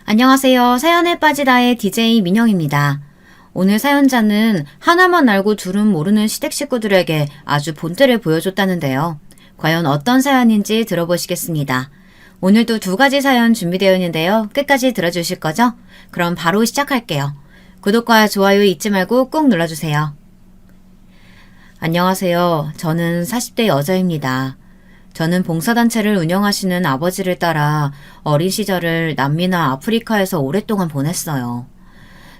안녕하세요. 사연에 빠지다의 DJ 민영입니다. 오늘 사연자는 하나만 알고 둘은 모르는 시댁 식구들에게 아주 본때를 보여줬다는데요. 과연 어떤 사연인지 들어보시겠습니다. 오늘도 두 가지 사연 준비되어 있는데요. 끝까지 들어주실 거죠? 그럼 바로 시작할게요. 구독과 좋아요 잊지 말고 꼭 눌러주세요. 안녕하세요. 저는 40대 여자입니다. 저는 봉사단체를 운영하시는 아버지를 따라 어린 시절을 남미나 아프리카에서 오랫동안 보냈어요.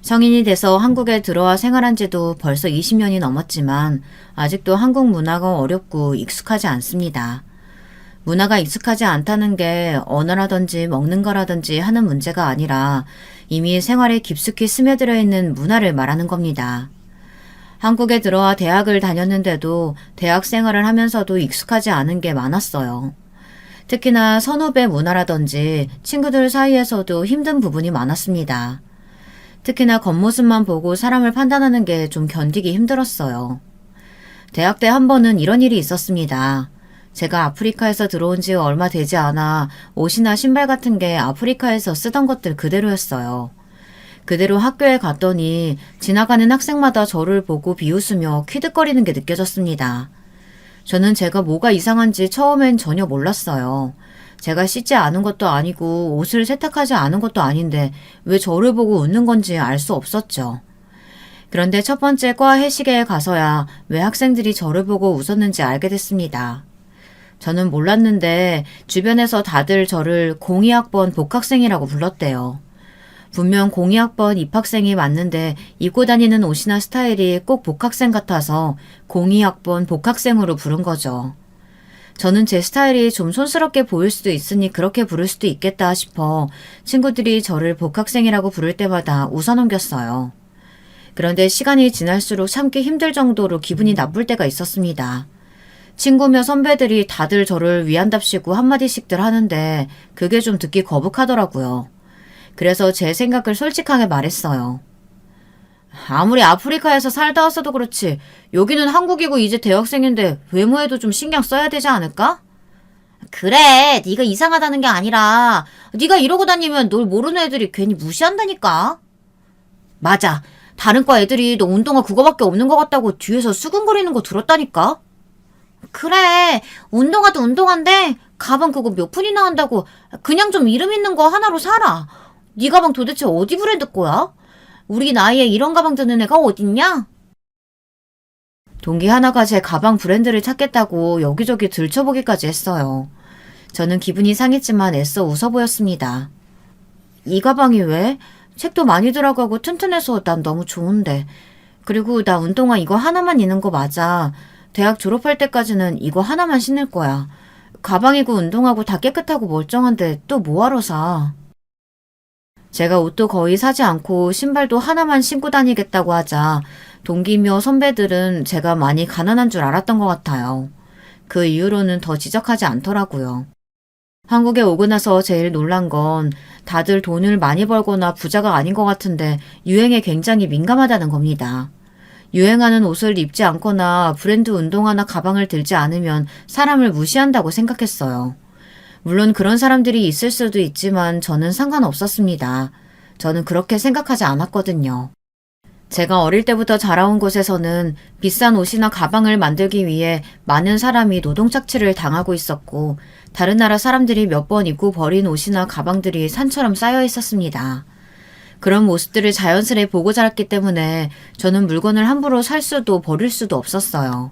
성인이 돼서 한국에 들어와 생활한 지도 벌써 20년이 넘었지만 아직도 한국 문화가 어렵고 익숙하지 않습니다. 문화가 익숙하지 않다는 게 언어라든지 먹는 거라든지 하는 문제가 아니라 이미 생활에 깊숙이 스며들어 있는 문화를 말하는 겁니다. 한국에 들어와 대학을 다녔는데도 대학 생활을 하면서도 익숙하지 않은 게 많았어요. 특히나 선후배 문화라든지 친구들 사이에서도 힘든 부분이 많았습니다. 특히나 겉모습만 보고 사람을 판단하는 게 좀 견디기 힘들었어요. 대학 때 한 번은 이런 일이 있었습니다. 제가 아프리카에서 들어온 지 얼마 되지 않아 옷이나 신발 같은 게 아프리카에서 쓰던 것들 그대로였어요. 그대로 학교에 갔더니 지나가는 학생마다 저를 보고 비웃으며 퀴득거리는 게 느껴졌습니다. 저는 제가 뭐가 이상한지 처음엔 전혀 몰랐어요. 제가 씻지 않은 것도 아니고 옷을 세탁하지 않은 것도 아닌데 왜 저를 보고 웃는 건지 알 수 없었죠. 그런데 첫 번째 과 회식에 가서야 왜 학생들이 저를 보고 웃었는지 알게 됐습니다. 저는 몰랐는데 주변에서 다들 저를 02학번 복학생이라고 불렀대요. 분명 02학번 입학생이 맞는데 입고 다니는 옷이나 스타일이 꼭 복학생 같아서 02학번 복학생으로 부른 거죠. 저는 제 스타일이 좀 촌스럽게 보일 수도 있으니 그렇게 부를 수도 있겠다 싶어 친구들이 저를 복학생이라고 부를 때마다 웃어넘겼어요. 그런데 시간이 지날수록 참기 힘들 정도로 기분이 나쁠 때가 있었습니다. 친구며 선배들이 다들 저를 위한답시고 한마디씩들 하는데 그게 좀 듣기 거북하더라고요. 그래서 제 생각을 솔직하게 말했어요. 아무리 아프리카에서 살다 왔어도 그렇지 여기는 한국이고 이제 대학생인데 외모에도 좀 신경 써야 되지 않을까? 그래, 네가 이상하다는 게 아니라 네가 이러고 다니면 널 모르는 애들이 괜히 무시한다니까. 맞아. 다른 과 애들이 너 운동화 그거밖에 없는 것 같다고 뒤에서 수근거리는 거 들었다니까. 그래, 운동화도 운동화인데 가방 그거 몇 푼이나 한다고 그냥 좀 이름 있는 거 하나로 사라. 네 가방 도대체 어디 브랜드 거야? 우리 나이에 이런 가방 드는 애가 어딨냐? 동기 하나가 제 가방 브랜드를 찾겠다고 여기저기 들춰보기까지 했어요. 저는 기분이 상했지만 애써 웃어 보였습니다. 이 가방이 왜? 책도 많이 들어가고 튼튼해서 난 너무 좋은데. 그리고 나 운동화 이거 하나만 있는 거 맞아. 대학 졸업할 때까지는 이거 하나만 신을 거야. 가방이고 운동화고 다 깨끗하고 멀쩡한데 또 뭐하러 사? 제가 옷도 거의 사지 않고 신발도 하나만 신고 다니겠다고 하자 동기며 선배들은 제가 많이 가난한 줄 알았던 것 같아요. 그 이후로는 더 지적하지 않더라고요. 한국에 오고 나서 제일 놀란 건 다들 돈을 많이 벌거나 부자가 아닌 것 같은데 유행에 굉장히 민감하다는 겁니다. 유행하는 옷을 입지 않거나 브랜드 운동화나 가방을 들지 않으면 사람을 무시한다고 생각했어요. 물론 그런 사람들이 있을 수도 있지만 저는 상관없었습니다. 저는 그렇게 생각하지 않았거든요. 제가 어릴 때부터 자라온 곳에서는 비싼 옷이나 가방을 만들기 위해 많은 사람이 노동착취를 당하고 있었고 다른 나라 사람들이 몇 번 입고 버린 옷이나 가방들이 산처럼 쌓여 있었습니다. 그런 모습들을 자연스레 보고 자랐기 때문에 저는 물건을 함부로 살 수도 버릴 수도 없었어요.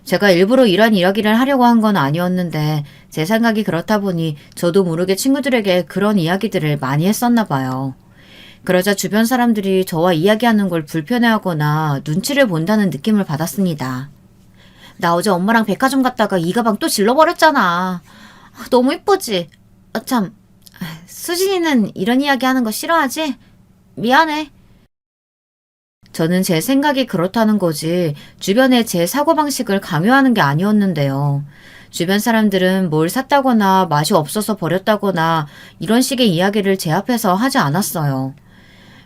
제가 일부러 이런 이야기를 하려고 한 건 아니었는데 제 생각이 그렇다 보니 저도 모르게 친구들에게 그런 이야기들을 많이 했었나 봐요. 그러자 주변 사람들이 저와 이야기하는 걸 불편해하거나 눈치를 본다는 느낌을 받았습니다. 나 어제 엄마랑 백화점 갔다가 이 가방 또 질러버렸잖아. 너무 이쁘지? 참, 수진이는 이런 이야기 하는 거 싫어하지? 미안해. 저는 제 생각이 그렇다는 거지 주변에 제 사고방식을 강요하는 게 아니었는데요. 주변 사람들은 뭘 샀다거나 맛이 없어서 버렸다거나 이런 식의 이야기를 제 앞에서 하지 않았어요.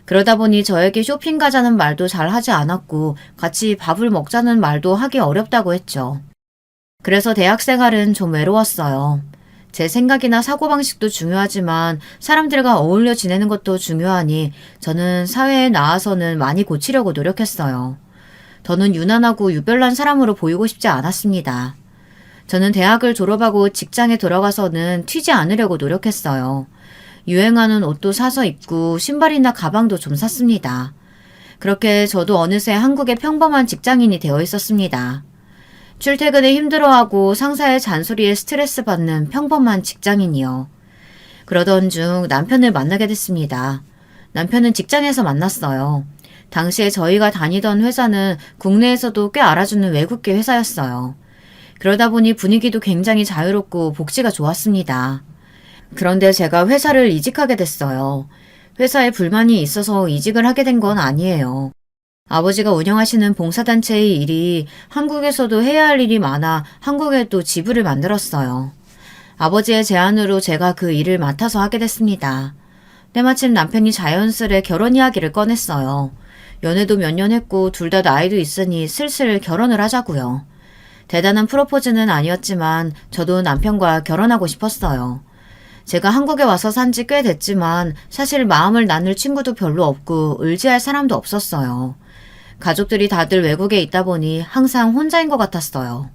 그러다 보니 저에게 쇼핑 가자는 말도 잘 하지 않았고 같이 밥을 먹자는 말도 하기 어렵다고 했죠. 그래서 대학 생활은 좀 외로웠어요. 제 생각이나 사고방식도 중요하지만 사람들과 어울려 지내는 것도 중요하니 저는 사회에 나와서는 많이 고치려고 노력했어요. 더는 유난하고 유별난 사람으로 보이고 싶지 않았습니다. 저는 대학을 졸업하고 직장에 들어가서는 튀지 않으려고 노력했어요. 유행하는 옷도 사서 입고 신발이나 가방도 좀 샀습니다. 그렇게 저도 어느새 한국의 평범한 직장인이 되어 있었습니다. 출퇴근에 힘들어하고 상사의 잔소리에 스트레스 받는 평범한 직장인이요. 그러던 중 남편을 만나게 됐습니다. 남편은 직장에서 만났어요. 당시에 저희가 다니던 회사는 국내에서도 꽤 알아주는 외국계 회사였어요. 그러다 보니 분위기도 굉장히 자유롭고 복지가 좋았습니다. 그런데 제가 회사를 이직하게 됐어요. 회사에 불만이 있어서 이직을 하게 된 건 아니에요. 아버지가 운영하시는 봉사단체의 일이 한국에서도 해야 할 일이 많아 한국에 또 지부를 만들었어요. 아버지의 제안으로 제가 그 일을 맡아서 하게 됐습니다. 때마침 남편이 자연스레 결혼 이야기를 꺼냈어요. 연애도 몇 년 했고 둘 다 나이도 있으니 슬슬 결혼을 하자고요. 대단한 프로포즈는 아니었지만 저도 남편과 결혼하고 싶었어요. 제가 한국에 와서 산 지 꽤 됐지만 사실 마음을 나눌 친구도 별로 없고 의지할 사람도 없었어요. 가족들이 다들 외국에 있다 보니 항상 혼자인 것 같았어요.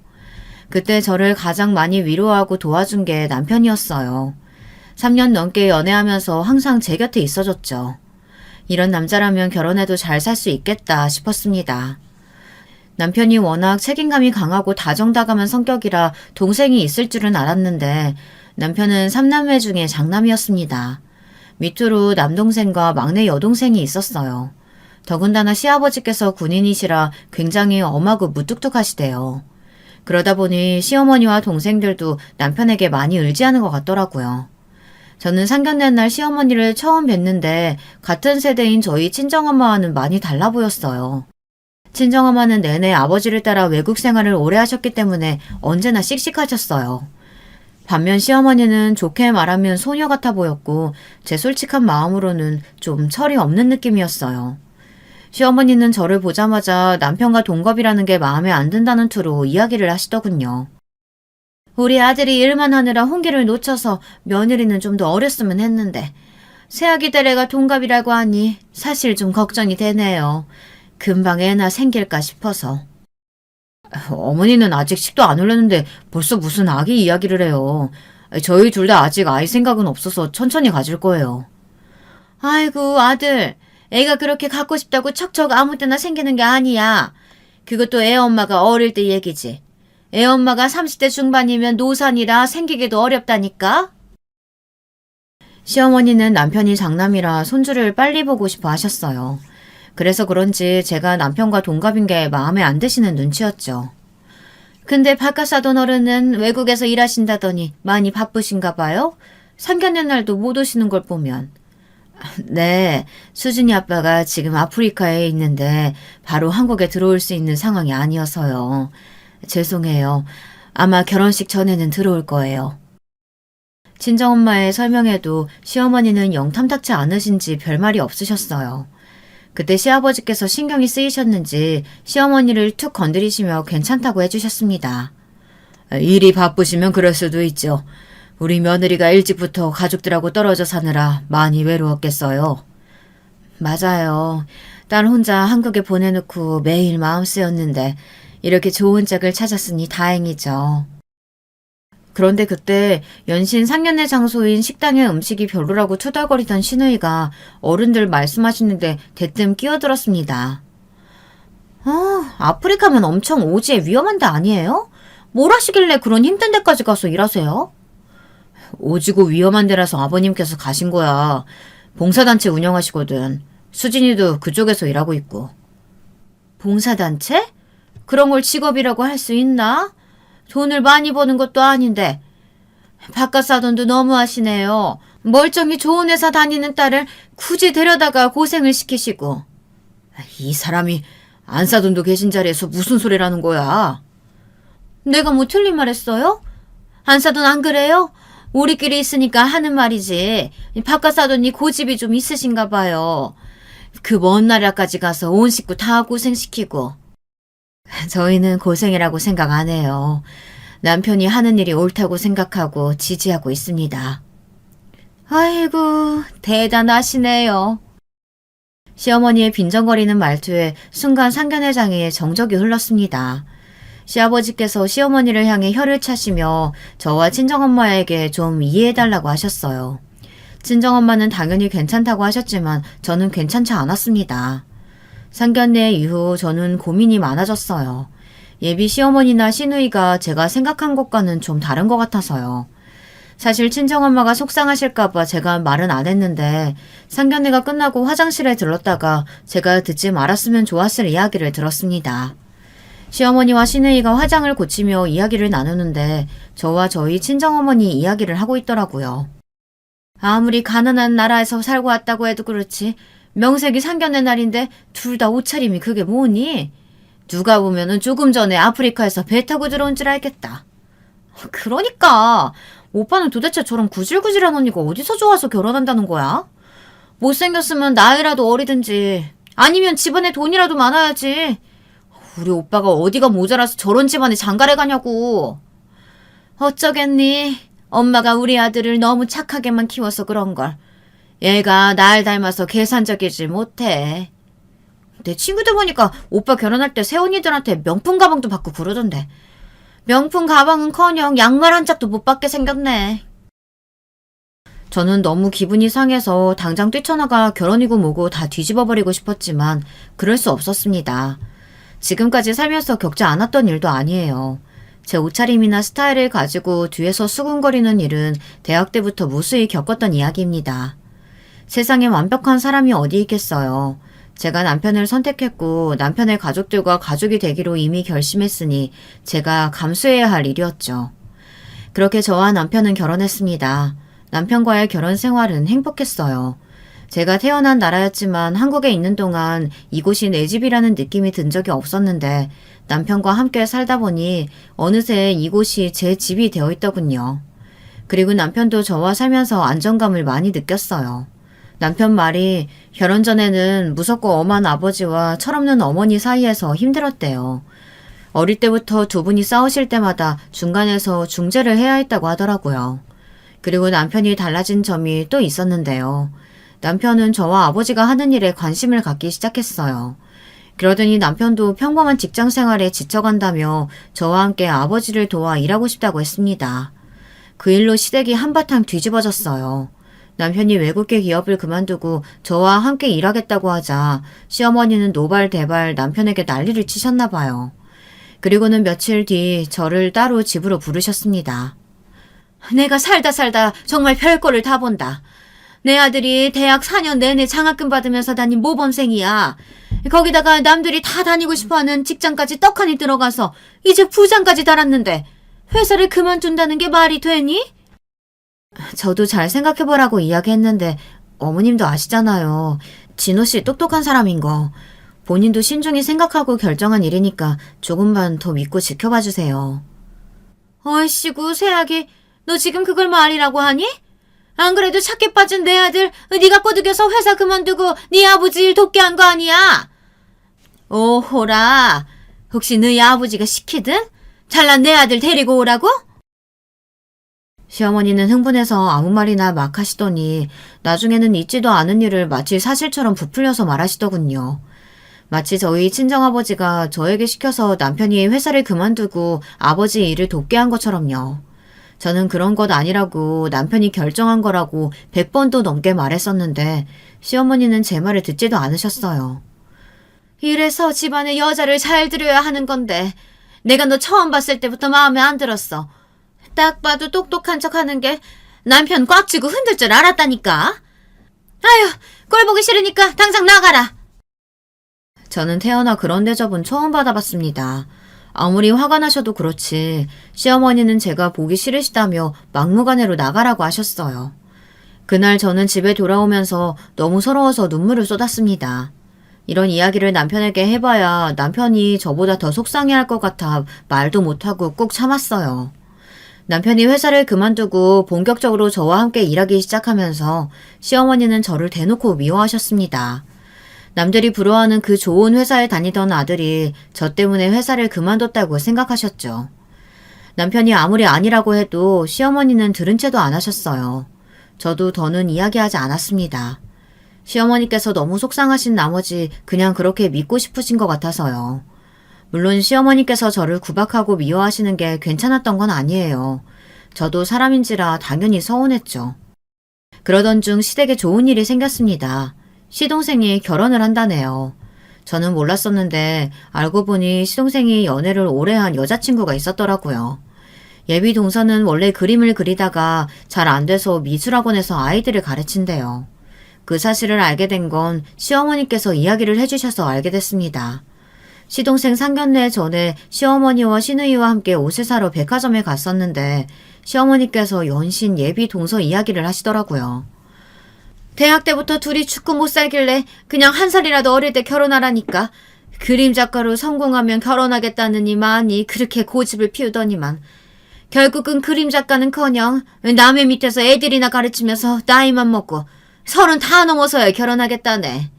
그때 저를 가장 많이 위로하고 도와준 게 남편이었어요. 3년 넘게 연애하면서 항상 제 곁에 있어줬죠. 이런 남자라면 결혼해도 잘 살 수 있겠다 싶었습니다. 남편이 워낙 책임감이 강하고 다정다감한 성격이라 동생이 있을 줄은 알았는데 남편은 3남매 중에 장남이었습니다. 밑으로 남동생과 막내 여동생이 있었어요. 더군다나 시아버지께서 군인이시라 굉장히 엄하고 무뚝뚝하시대요. 그러다 보니 시어머니와 동생들도 남편에게 많이 의지하는 것 같더라고요. 저는 상견례 날 시어머니를 처음 뵀는데 같은 세대인 저희 친정엄마와는 많이 달라 보였어요. 친정엄마는 내내 아버지를 따라 외국 생활을 오래 하셨기 때문에 언제나 씩씩하셨어요. 반면 시어머니는 좋게 말하면 소녀 같아 보였고 제 솔직한 마음으로는 좀 철이 없는 느낌이었어요. 시어머니는 저를 보자마자 남편과 동갑이라는 게 마음에 안 든다는 투로 이야기를 하시더군요. 우리 아들이 일만 하느라 홍기를 놓쳐서 며느리는 좀 더 어렸으면 했는데 새아기 때래가 동갑이라고 하니 사실 좀 걱정이 되네요. 금방 애나 생길까 싶어서. 어머니는 아직 식도 안 올렸는데 벌써 무슨 아기 이야기를 해요. 저희 둘 다 아직 아이 생각은 없어서 천천히 가질 거예요. 아이고 아들, 애가 그렇게 갖고 싶다고 척척 아무 때나 생기는 게 아니야. 그것도 애 엄마가 어릴 때 얘기지. 애 엄마가 30대 중반이면 노산이라 생기기도 어렵다니까. 시어머니는 남편이 장남이라 손주를 빨리 보고 싶어 하셨어요. 그래서 그런지 제가 남편과 동갑인 게 마음에 안 드시는 눈치였죠. 근데 바깥 사돈 어른은 외국에서 일하신다더니 많이 바쁘신가 봐요? 상견례 날도 못 오시는 걸 보면. 네, 수진이 아빠가 지금 아프리카에 있는데 바로 한국에 들어올 수 있는 상황이 아니어서요. 죄송해요. 아마 결혼식 전에는 들어올 거예요. 친정엄마의 설명에도 시어머니는 영 탐탁치 않으신지 별말이 없으셨어요. 그때 시아버지께서 신경이 쓰이셨는지 시어머니를 툭 건드리시며 괜찮다고 해주셨습니다. 일이 바쁘시면 그럴 수도 있죠. 우리 며느리가 일찍부터 가족들하고 떨어져 사느라 많이 외로웠겠어요. 맞아요. 딸 혼자 한국에 보내놓고 매일 마음 쓰였는데 이렇게 좋은 짝을 찾았으니 다행이죠. 그런데 그때 연신 상견례 장소인 식당의 음식이 별로라고 투덜거리던 시누이가 어른들 말씀하시는데 대뜸 끼어들었습니다. 아프리카면 엄청 오지에 위험한 데 아니에요? 뭘 하시길래 그런 힘든 데까지 가서 일하세요? 오지고 위험한 데라서 아버님께서 가신 거야. 봉사단체 운영하시거든. 수진이도 그쪽에서 일하고 있고. 봉사단체? 그런 걸 직업이라고 할 수 있나? 돈을 많이 버는 것도 아닌데. 바깥 사돈도 너무하시네요. 멀쩡히 좋은 회사 다니는 딸을 굳이 데려다가 고생을 시키시고. 이 사람이 안사돈도 계신 자리에서 무슨 소리라는 거야? 내가 뭐 틀린 말 했어요? 안사돈 안 그래요? 우리끼리 있으니까 하는 말이지. 바깥 사돈이 고집이 좀 있으신가 봐요. 그 먼 나라까지 가서 온 식구 다 고생시키고. 저희는 고생이라고 생각 안 해요. 남편이 하는 일이 옳다고 생각하고 지지하고 있습니다. 아이고, 대단하시네요. 시어머니의 빈정거리는 말투에 순간 상견례 장애의 정적이 흘렀습니다. 시아버지께서 시어머니를 향해 혀를 차시며 저와 친정엄마에게 좀 이해해달라고 하셨어요. 친정엄마는 당연히 괜찮다고 하셨지만 저는 괜찮지 않았습니다. 상견례 이후 저는 고민이 많아졌어요. 예비 시어머니나 시누이가 제가 생각한 것과는 좀 다른 것 같아서요. 사실 친정엄마가 속상하실까봐 제가 말은 안 했는데 상견례가 끝나고 화장실에 들렀다가 제가 듣지 말았으면 좋았을 이야기를 들었습니다. 시어머니와 시누이가 화장을 고치며 이야기를 나누는데 저와 저희 친정어머니 이야기를 하고 있더라고요. 아무리 가난한 나라에서 살고 왔다고 해도 그렇지 명색이 상견례 날인데 둘 다 옷차림이 그게 뭐니? 누가 보면은 조금 전에 아프리카에서 배 타고 들어온 줄 알겠다. 그러니까 오빠는 도대체 저런 구질구질한 언니가 어디서 좋아서 결혼한다는 거야? 못생겼으면 나이라도 어리든지 아니면 집안에 돈이라도 많아야지. 우리 오빠가 어디가 모자라서 저런 집안에 장가래 가냐고. 어쩌겠니? 엄마가 우리 아들을 너무 착하게만 키워서 그런걸. 얘가 날 닮아서 계산적이지 못해. 내 친구들 보니까 오빠 결혼할 때 새언니들한테 명품 가방도 받고 그러던데. 명품 가방은커녕 양말 한 짝도 못 받게 생겼네. 저는 너무 기분이 상해서 당장 뛰쳐나가 결혼이고 뭐고 다 뒤집어버리고 싶었지만 그럴 수 없었습니다. 지금까지 살면서 겪지 않았던 일도 아니에요. 제 옷차림이나 스타일을 가지고 뒤에서 수군거리는 일은 대학 때부터 무수히 겪었던 이야기입니다. 세상에 완벽한 사람이 어디 있겠어요. 제가 남편을 선택했고 남편의 가족들과 가족이 되기로 이미 결심했으니 제가 감수해야 할 일이었죠. 그렇게 저와 남편은 결혼했습니다. 남편과의 결혼 생활은 행복했어요. 제가 태어난 나라였지만 한국에 있는 동안 이곳이 내 집이라는 느낌이 든 적이 없었는데 남편과 함께 살다 보니 어느새 이곳이 제 집이 되어 있더군요. 그리고 남편도 저와 살면서 안정감을 많이 느꼈어요. 남편 말이 결혼 전에는 무섭고 엄한 아버지와 철없는 어머니 사이에서 힘들었대요. 어릴 때부터 두 분이 싸우실 때마다 중간에서 중재를 해야 했다고 하더라고요. 그리고 남편이 달라진 점이 또 있었는데요. 남편은 저와 아버지가 하는 일에 관심을 갖기 시작했어요. 그러더니 남편도 평범한 직장 생활에 지쳐간다며 저와 함께 아버지를 도와 일하고 싶다고 했습니다. 그 일로 시댁이 한바탕 뒤집어졌어요. 남편이 외국계 기업을 그만두고 저와 함께 일하겠다고 하자 시어머니는 노발대발 남편에게 난리를 치셨나 봐요. 그리고는 며칠 뒤 저를 따로 집으로 부르셨습니다. 내가 살다 정말 별거를 다 본다. 내 아들이 대학 4년 내내 장학금 받으면서 다닌 모범생이야. 거기다가 남들이 다 다니고 싶어하는 직장까지 떡하니 들어가서 이제 부장까지 달았는데 회사를 그만둔다는 게 말이 되니? 저도 잘 생각해보라고 이야기했는데 어머님도 아시잖아요. 진호 씨 똑똑한 사람인 거. 본인도 신중히 생각하고 결정한 일이니까 조금만 더 믿고 지켜봐 주세요. 어이씨구 새아기, 너 지금 그걸 말이라고 하니? 안 그래도 착해 빠진 내 아들 네가 꼬드겨서 회사 그만두고 네 아버지 일 돕게 한 거 아니야? 오호라, 혹시 너희 아버지가 시키든? 잘난 내 아들 데리고 오라고? 시어머니는 흥분해서 아무 말이나 막 하시더니 나중에는 있지도 않은 일을 마치 사실처럼 부풀려서 말하시더군요. 마치 저희 친정아버지가 저에게 시켜서 남편이 회사를 그만두고 아버지 일을 돕게 한 것처럼요. 저는 그런 것 아니라고 남편이 결정한 거라고 100번도 넘게 말했었는데 시어머니는 제 말을 듣지도 않으셨어요. 이래서 집안에 여자를 잘 들여야 하는 건데 내가 너 처음 봤을 때부터 마음에 안 들었어. 딱 봐도 똑똑한 척 하는 게 남편 꽉 쥐고 흔들 줄 알았다니까. 아휴, 꼴 보기 싫으니까 당장 나가라. 저는 태어나 그런 대접은 처음 받아봤습니다. 아무리 화가 나셔도 그렇지 시어머니는 제가 보기 싫으시다며 막무가내로 나가라고 하셨어요. 그날 저는 집에 돌아오면서 너무 서러워서 눈물을 쏟았습니다. 이런 이야기를 남편에게 해봐야 남편이 저보다 더 속상해할 것 같아 말도 못하고 꾹 참았어요. 남편이 회사를 그만두고 본격적으로 저와 함께 일하기 시작하면서 시어머니는 저를 대놓고 미워하셨습니다. 남들이 부러워하는 그 좋은 회사에 다니던 아들이 저 때문에 회사를 그만뒀다고 생각하셨죠. 남편이 아무리 아니라고 해도 시어머니는 들은 채도 안 하셨어요. 저도 더는 이야기하지 않았습니다. 시어머니께서 너무 속상하신 나머지 그냥 그렇게 믿고 싶으신 것 같아서요. 물론 시어머니께서 저를 구박하고 미워하시는 게 괜찮았던 건 아니에요. 저도 사람인지라 당연히 서운했죠. 그러던 중 시댁에 좋은 일이 생겼습니다. 시동생이 결혼을 한다네요. 저는 몰랐었는데 알고 보니 시동생이 연애를 오래 한 여자친구가 있었더라고요. 예비 동서는 원래 그림을 그리다가 잘 안 돼서 미술학원에서 아이들을 가르친대요. 그 사실을 알게 된 건 시어머니께서 이야기를 해주셔서 알게 됐습니다. 시동생 상견례 전에 시어머니와 시누이와 함께 옷을 사러 백화점에 갔었는데 시어머니께서 연신 예비 동서 이야기를 하시더라고요. 대학 때부터 둘이 죽고 못 살길래 그냥 한 살이라도 어릴 때 결혼하라니까. 그림 작가로 성공하면 결혼하겠다느니 많이 그렇게 고집을 피우더니만 결국은 그림 작가는커녕 남의 밑에서 애들이나 가르치면서 나이만 먹고 30 다 넘어서야 결혼하겠다네.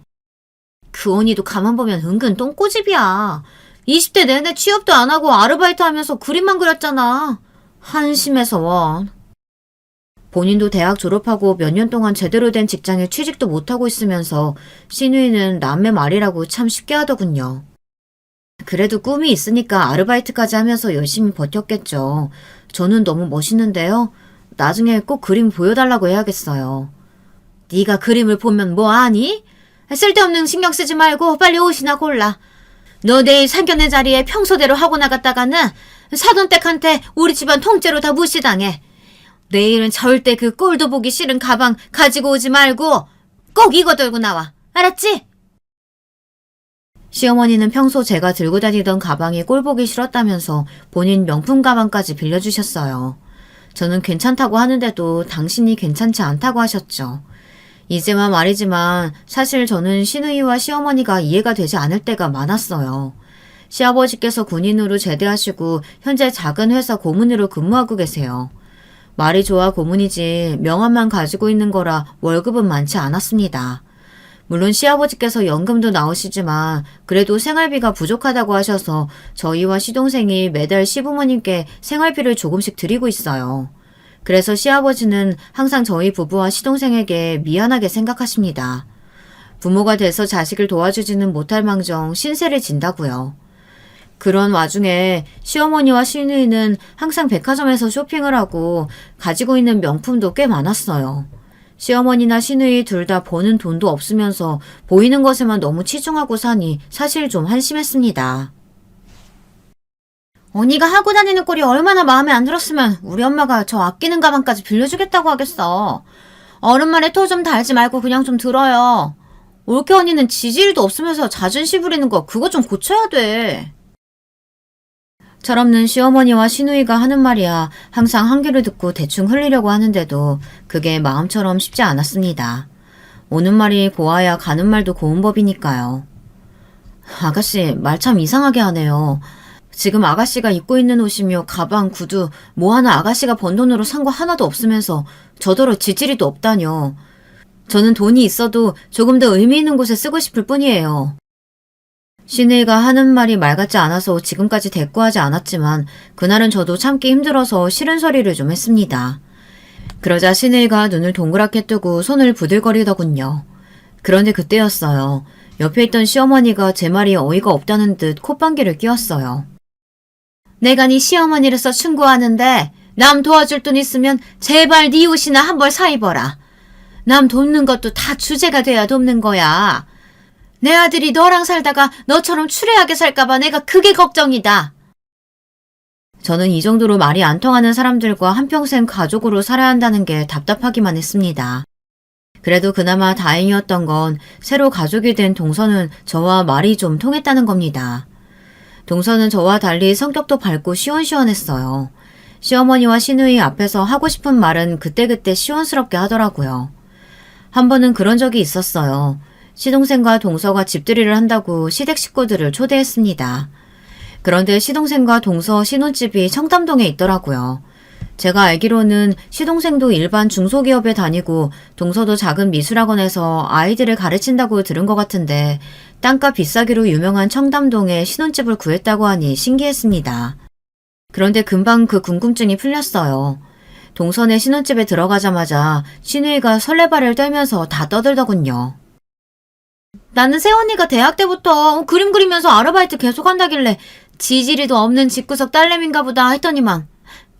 그 언니도 가만 보면 은근 똥꼬집이야. 20대 내내 취업도 안 하고 아르바이트 하면서 그림만 그렸잖아. 한심해서 원. 본인도 대학 졸업하고 몇 년 동안 제대로 된 직장에 취직도 못하고 있으면서 시누이는 남의 말이라고 참 쉽게 하더군요. 그래도 꿈이 있으니까 아르바이트까지 하면서 열심히 버텼겠죠. 저는 너무 멋있는데요. 나중에 꼭 그림 보여달라고 해야겠어요. 네가 그림을 보면 뭐 아니? 쓸데없는 신경 쓰지 말고 빨리 옷이나 골라. 너 내일 상견례 자리에 평소대로 하고 나갔다가는 사돈댁한테 우리 집안 통째로 다 무시당해. 내일은 절대 그 꼴도 보기 싫은 가방 가지고 오지 말고 꼭 이거 들고 나와. 알았지? 시어머니는 평소 제가 들고 다니던 가방이 꼴 보기 싫었다면서 본인 명품 가방까지 빌려주셨어요. 저는 괜찮다고 하는데도 당신이 괜찮지 않다고 하셨죠. 이제만 말이지만 사실 저는 시누이와 시어머니가 이해가 되지 않을 때가 많았어요. 시아버지께서 군인으로 제대하시고 현재 작은 회사 고문으로 근무하고 계세요. 말이 좋아 고문이지 명함만 가지고 있는 거라 월급은 많지 않았습니다. 물론 시아버지께서 연금도 나오시지만 그래도 생활비가 부족하다고 하셔서 저희와 시동생이 매달 시부모님께 생활비를 조금씩 드리고 있어요. 그래서 시아버지는 항상 저희 부부와 시동생에게 미안하게 생각하십니다. 부모가 돼서 자식을 도와주지는 못할 망정 신세를 진다고요. 그런 와중에 시어머니와 시누이는 항상 백화점에서 쇼핑을 하고 가지고 있는 명품도 꽤 많았어요. 시어머니나 시누이 둘 다 버는 돈도 없으면서 보이는 것에만 너무 치중하고 사니 사실 좀 한심했습니다. 언니가 하고 다니는 꼴이 얼마나 마음에 안 들었으면 우리 엄마가 저 아끼는 가방까지 빌려주겠다고 하겠어. 어른 말에 토 좀 달지 말고 그냥 좀 들어요. 올케 언니는 지질도 없으면서 자존심 부리는 거 그거 좀 고쳐야 돼. 철없는 시어머니와 시누이가 하는 말이야 항상 한 귀를 듣고 대충 흘리려고 하는데도 그게 마음처럼 쉽지 않았습니다. 오는 말이 고와야 가는 말도 고운 법이니까요. 아가씨 말 참 이상하게 하네요. 지금 아가씨가 입고 있는 옷이며 가방, 구두 뭐 하나 아가씨가 번 돈으로 산 거 하나도 없으면서 저더러 지지리도 없다뇨. 저는 돈이 있어도 조금 더 의미 있는 곳에 쓰고 싶을 뿐이에요. 시누이가 하는 말이 말 같지 않아서 지금까지 대꾸하지 않았지만 그날은 저도 참기 힘들어서 싫은 소리를 좀 했습니다. 그러자 시누이가 눈을 동그랗게 뜨고 손을 부들거리더군요. 그런데 그때였어요. 옆에 있던 시어머니가 제 말이 어이가 없다는 듯 콧방귀를 뀌었어요. 내가 네 시어머니로서 충고하는데 남 도와줄 돈 있으면 제발 네 옷이나 한 벌 사 입어라. 남 돕는 것도 다 주제가 돼야 돕는 거야. 내 아들이 너랑 살다가 너처럼 추레하게 살까봐 내가 그게 걱정이다. 저는 이 정도로 말이 안 통하는 사람들과 한평생 가족으로 살아야 한다는 게 답답하기만 했습니다. 그래도 그나마 다행이었던 건 새로 가족이 된 동서는 저와 말이 좀 통했다는 겁니다. 동서는 저와 달리 성격도 밝고 시원시원했어요. 시어머니와 시누이 앞에서 하고 싶은 말은 그때그때 시원스럽게 하더라고요. 한 번은 그런 적이 있었어요. 시동생과 동서가 집들이를 한다고 시댁 식구들을 초대했습니다. 그런데 시동생과 동서 신혼집이 청담동에 있더라고요. 제가 알기로는 시동생도 일반 중소기업에 다니고 동서도 작은 미술학원에서 아이들을 가르친다고 들은 것 같은데 땅값 비싸기로 유명한 청담동에 신혼집을 구했다고 하니 신기했습니다. 그런데 금방 그 궁금증이 풀렸어요. 동선의 신혼집에 들어가자마자 신우이가 설레발을 떨면서 다 떠들더군요. 나는 세원이가 대학 때부터 그림 그리면서 아르바이트 계속 한다길래 지지리도 없는 집구석 딸내미인가 보다 했더니만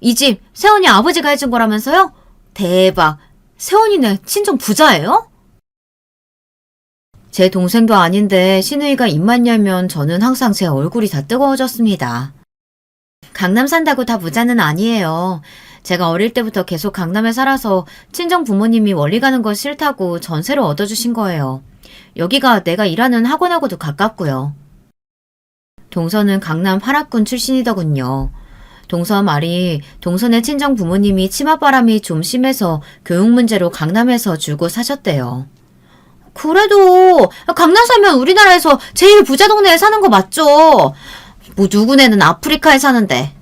이 집 세원이 아버지가 해준 거라면서요? 대박. 세원이네 친정 부자예요? 제 동생도 아닌데 신우이가 입만 열면 저는 항상 제 얼굴이 다 뜨거워졌습니다. 강남 산다고 다 부자는 아니에요. 제가 어릴 때부터 계속 강남에 살아서 친정 부모님이 멀리 가는 거 싫다고 전세를 얻어주신 거예요. 여기가 내가 일하는 학원하고도 가깝고요. 동서는 강남 파락군 출신이더군요. 동서 말이 동서네 친정 부모님이 치맛바람이 좀 심해서 교육 문제로 강남에서 주고 사셨대요. 그래도 강남 살면 우리나라에서 제일 부자 동네에 사는 거 맞죠? 뭐 누구네는 아프리카에 사는데.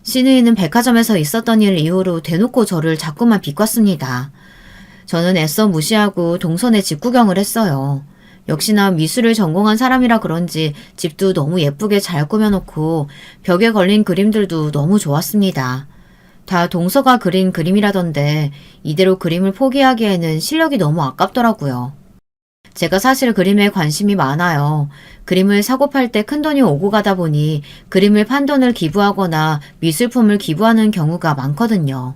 신우이는 백화점에서 있었던 일 이후로 대놓고 저를 자꾸만 비꼈습니다. 저는 애써 무시하고 동선에 집 구경을 했어요. 역시나 미술을 전공한 사람이라 그런지 집도 너무 예쁘게 잘 꾸며놓고 벽에 걸린 그림들도 너무 좋았습니다. 다 동서가 그린 그림이라던데 이대로 그림을 포기하기에는 실력이 너무 아깝더라고요. 제가 사실 그림에 관심이 많아요. 그림을 사고 팔 때 큰돈이 오고 가다 보니 그림을 판 돈을 기부하거나 미술품을 기부하는 경우가 많거든요.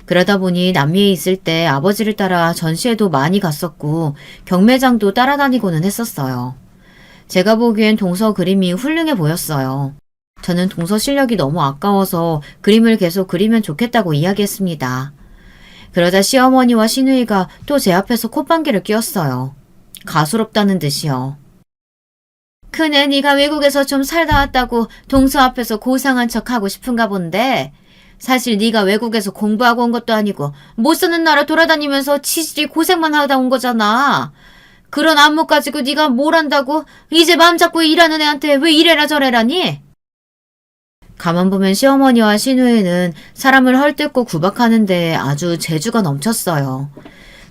그러다 보니 남미에 있을 때 아버지를 따라 전시회도 많이 갔었고 경매장도 따라다니고는 했었어요. 제가 보기엔 동서 그림이 훌륭해 보였어요. 저는 동서 실력이 너무 아까워서 그림을 계속 그리면 좋겠다고 이야기했습니다. 그러자 시어머니와 시누이가 또 제 앞에서 콧방귀를 뀌었어요. 가소롭다는 듯이요. 그네 네가 외국에서 좀 살다 왔다고 동서 앞에서 고상한 척 하고 싶은가 본데 사실 네가 외국에서 공부하고 온 것도 아니고 못 사는 나라 돌아다니면서 치질이 고생만 하다 온 거잖아. 그런 안목 가지고 네가 뭘 안다고 이제 맘 잡고 일하는 애한테 왜 이래라 저래라니? 가만 보면 시어머니와 시누이는 사람을 헐뜯고 구박하는데 아주 재주가 넘쳤어요.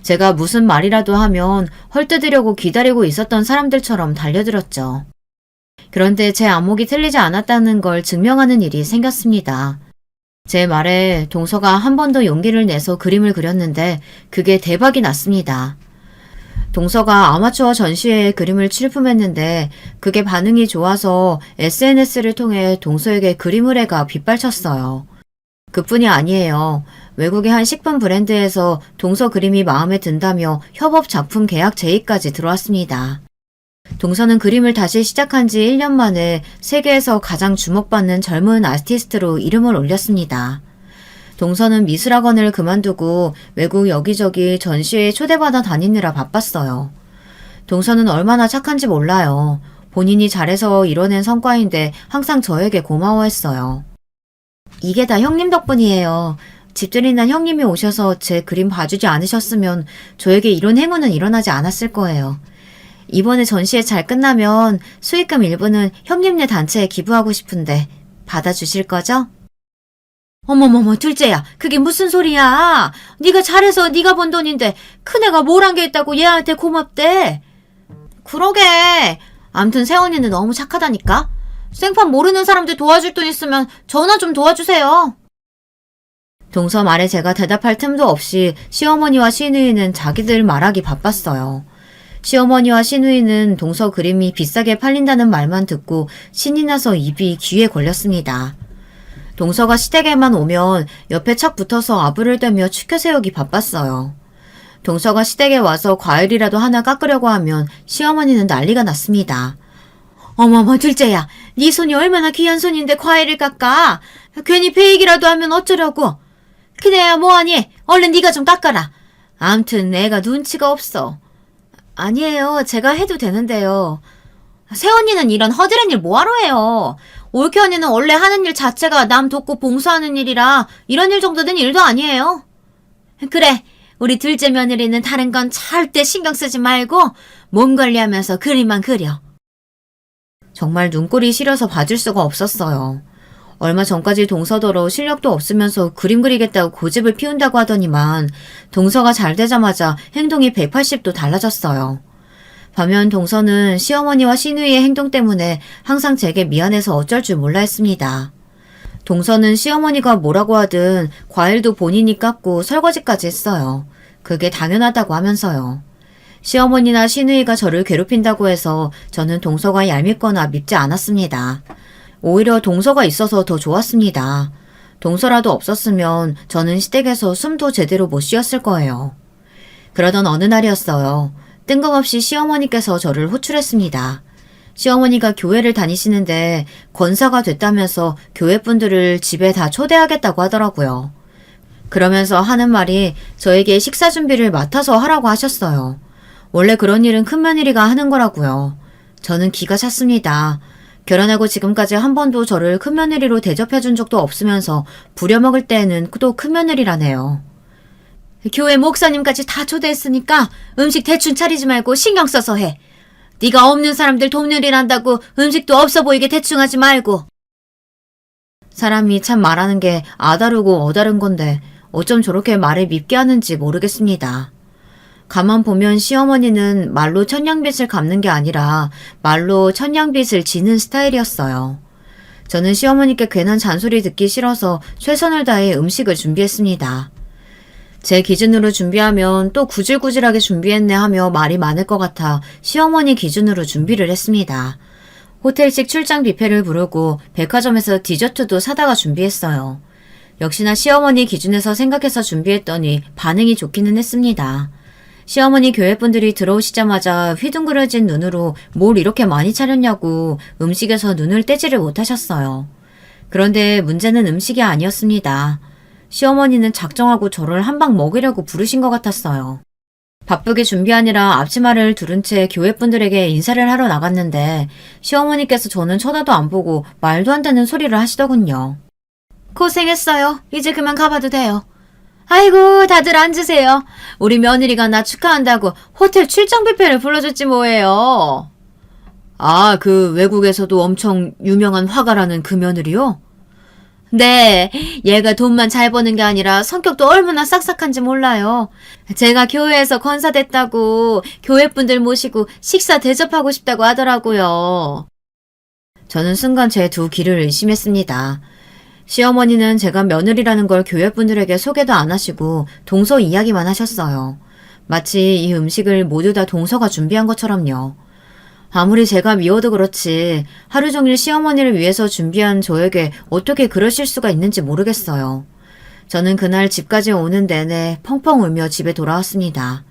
제가 무슨 말이라도 하면 헐뜯으려고 기다리고 있었던 사람들처럼 달려들었죠. 그런데 제 안목이 틀리지 않았다는 걸 증명하는 일이 생겼습니다. 제 말에 동서가 한 번 더 용기를 내서 그림을 그렸는데 그게 대박이 났습니다. 동서가 아마추어 전시회에 그림을 출품했는데 그게 반응이 좋아서 SNS를 통해 동서에게 그림 의뢰가 빗발쳤어요. 그뿐이 아니에요. 외국의 한 식품 브랜드에서 동서 그림이 마음에 든다며 협업 작품 계약 제의까지 들어왔습니다. 동서는 그림을 다시 시작한 지 1년 만에 세계에서 가장 주목받는 젊은 아티스트로 이름을 올렸습니다. 동서는 미술학원을 그만두고 외국 여기저기 전시회에 초대받아 다니느라 바빴어요. 동서는 얼마나 착한지 몰라요. 본인이 잘해서 이뤄낸 성과인데 항상 저에게 고마워했어요. 이게 다 형님 덕분이에요. 집들이 난 형님이 오셔서 제 그림 봐주지 않으셨으면 저에게 이런 행운은 일어나지 않았을 거예요. 이번에 전시회 잘 끝나면 수익금 일부는 형님네 단체에 기부하고 싶은데 받아주실 거죠? 어머머머 둘째야 그게 무슨 소리야. 네가 잘해서 네가 번 돈인데 큰애가 뭘 한 게 있다고 얘한테 고맙대. 그러게. 암튼 세원이는 너무 착하다니까. 생판 모르는 사람들 도와줄 돈 있으면 전화 좀 도와주세요. 동서 말에 제가 대답할 틈도 없이 시어머니와 시누이는 자기들 말하기 바빴어요. 시어머니와 시누이는 동서 그림이 비싸게 팔린다는 말만 듣고 신이 나서 입이 귀에 걸렸습니다. 동서가 시댁에만 오면 옆에 착 붙어서 아부를 떨며 추켜 세우기 바빴어요. 동서가 시댁에 와서 과일이라도 하나 깎으려고 하면 시어머니는 난리가 났습니다. 어머머 둘째야, 네 손이 얼마나 귀한 손인데 과일을 깎아? 괜히 배익이라도 하면 어쩌려고? 그래야 뭐하니? 얼른 네가 좀 깎아라. 암튼 애가 눈치가 없어. 아니에요. 제가 해도 되는데요. 새언니는 이런 허드렛 일 뭐하러 해요? 올케 언니는 원래 하는 일 자체가 남 돕고 봉사하는 일이라 이런 일 정도 된 일도 아니에요. 그래. 우리 둘째 며느리는 다른 건 절대 신경 쓰지 말고 몸 관리하면서 그림만 그려. 정말 눈꼴이 시려서 봐줄 수가 없었어요. 얼마 전까지 동서더러 실력도 없으면서 그림 그리겠다고 고집을 피운다고 하더니만 동서가 잘 되자마자 행동이 180도 달라졌어요. 반면 동서는 시어머니와 시누이의 행동 때문에 항상 제게 미안해서 어쩔 줄 몰라 했습니다. 동서는 시어머니가 뭐라고 하든 과일도 본인이 깎고 설거지까지 했어요. 그게 당연하다고 하면서요. 시어머니나 시누이가 저를 괴롭힌다고 해서 저는 동서가 얄밉거나 밉지 않았습니다. 오히려 동서가 있어서 더 좋았습니다. 동서라도 없었으면 저는 시댁에서 숨도 제대로 못 쉬었을 거예요. 그러던 어느 날이었어요. 뜬금없이 시어머니께서 저를 호출했습니다. 시어머니가 교회를 다니시는데 권사가 됐다면서 교회 분들을 집에 다 초대하겠다고 하더라고요. 그러면서 하는 말이 저에게 식사 준비를 맡아서 하라고 하셨어요. 원래 그런 일은 큰며느리가 하는 거라고요. 저는 기가 찼습니다. 결혼하고 지금까지 한 번도 저를 큰며느리로 대접해준 적도 없으면서 부려먹을 때에는 또 큰며느리라네요. 교회 목사님까지 다 초대했으니까 음식 대충 차리지 말고 신경 써서 해. 네가 없는 사람들 돕는 일 한다고 음식도 없어 보이게 대충 하지 말고. 사람이 참 말하는 게 아다르고 어다른 건데 어쩜 저렇게 말을 밉게 하는지 모르겠습니다. 가만 보면 시어머니는 말로 천냥빚을 갚는 게 아니라 말로 천냥빚을 지는 스타일이었어요. 저는 시어머니께 괜한 잔소리 듣기 싫어서 최선을 다해 음식을 준비했습니다. 제 기준으로 준비하면 또 구질구질하게 준비했네 하며 말이 많을 것 같아 시어머니 기준으로 준비를 했습니다. 호텔식 출장 뷔페를 부르고 백화점에서 디저트도 사다가 준비했어요. 역시나 시어머니 기준에서 생각해서 준비했더니 반응이 좋기는 했습니다. 시어머니 교회분들이 들어오시자마자 휘둥그레진 눈으로 뭘 이렇게 많이 차렸냐고 음식에서 눈을 떼지를 못하셨어요. 그런데 문제는 음식이 아니었습니다. 시어머니는 작정하고 저를 한 방 먹이려고 부르신 것 같았어요. 바쁘게 준비하느라 앞치마를 두른 채 교회분들에게 인사를 하러 나갔는데 시어머니께서 저는 쳐다도 안 보고 말도 안 되는 소리를 하시더군요. 고생했어요. 이제 그만 가봐도 돼요. 아이고 다들 앉으세요. 우리 며느리가 나 축하한다고 호텔 출장 뷔페를 불러줬지 뭐예요. 아, 그 외국에서도 엄청 유명한 화가라는 그 며느리요? 네, 얘가 돈만 잘 버는 게 아니라 성격도 얼마나 싹싹한지 몰라요. 제가 교회에서 권사 됐다고 교회분들 모시고 식사 대접하고 싶다고 하더라고요. 저는 순간 제 두 귀를 의심했습니다. 시어머니는 제가 며느리라는 걸 교회분들에게 소개도 안 하시고 동서 이야기만 하셨어요. 마치 이 음식을 모두 다 동서가 준비한 것처럼요. 아무리 제가 미워도 그렇지 하루 종일 시어머니를 위해서 준비한 저에게 어떻게 그러실 수가 있는지 모르겠어요. 저는 그날 집까지 오는 내내 펑펑 울며 집에 돌아왔습니다.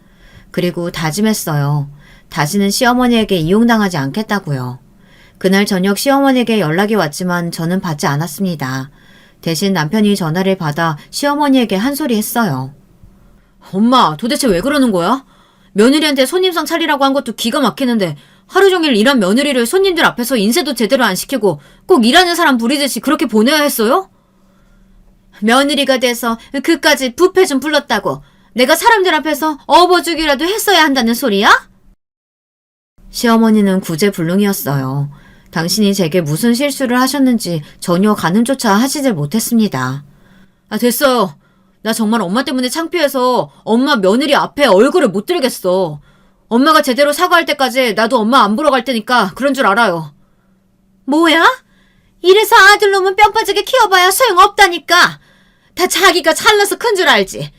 그리고 다짐했어요. 다시는 시어머니에게 이용당하지 않겠다고요. 그날 저녁 시어머니에게 연락이 왔지만 저는 받지 않았습니다. 대신 남편이 전화를 받아 시어머니에게 한 소리 했어요. 엄마, 도대체 왜 그러는 거야? 며느리한테 손님상 차리라고 한 것도 기가 막히는데 하루 종일 일한 며느리를 손님들 앞에서 인쇄도 제대로 안 시키고 꼭 일하는 사람 부리듯이 그렇게 보내야 했어요? 며느리가 돼서 그까지 뷔페 좀 불렀다고 내가 사람들 앞에서 업어주기라도 했어야 한다는 소리야? 시어머니는 구제불능이었어요. 당신이 제게 무슨 실수를 하셨는지 전혀 가늠조차 하시질 못했습니다. 아, 됐어요. 나 정말 엄마 때문에 창피해서 엄마 며느리 앞에 얼굴을 못 들겠어. 엄마가 제대로 사과할 때까지 나도 엄마 안 보러 갈 테니까 그런 줄 알아요. 뭐야? 이래서 아들놈은 뼈 빠지게 키워봐야 소용없다니까. 다 자기가 잘나서 큰 줄 알지.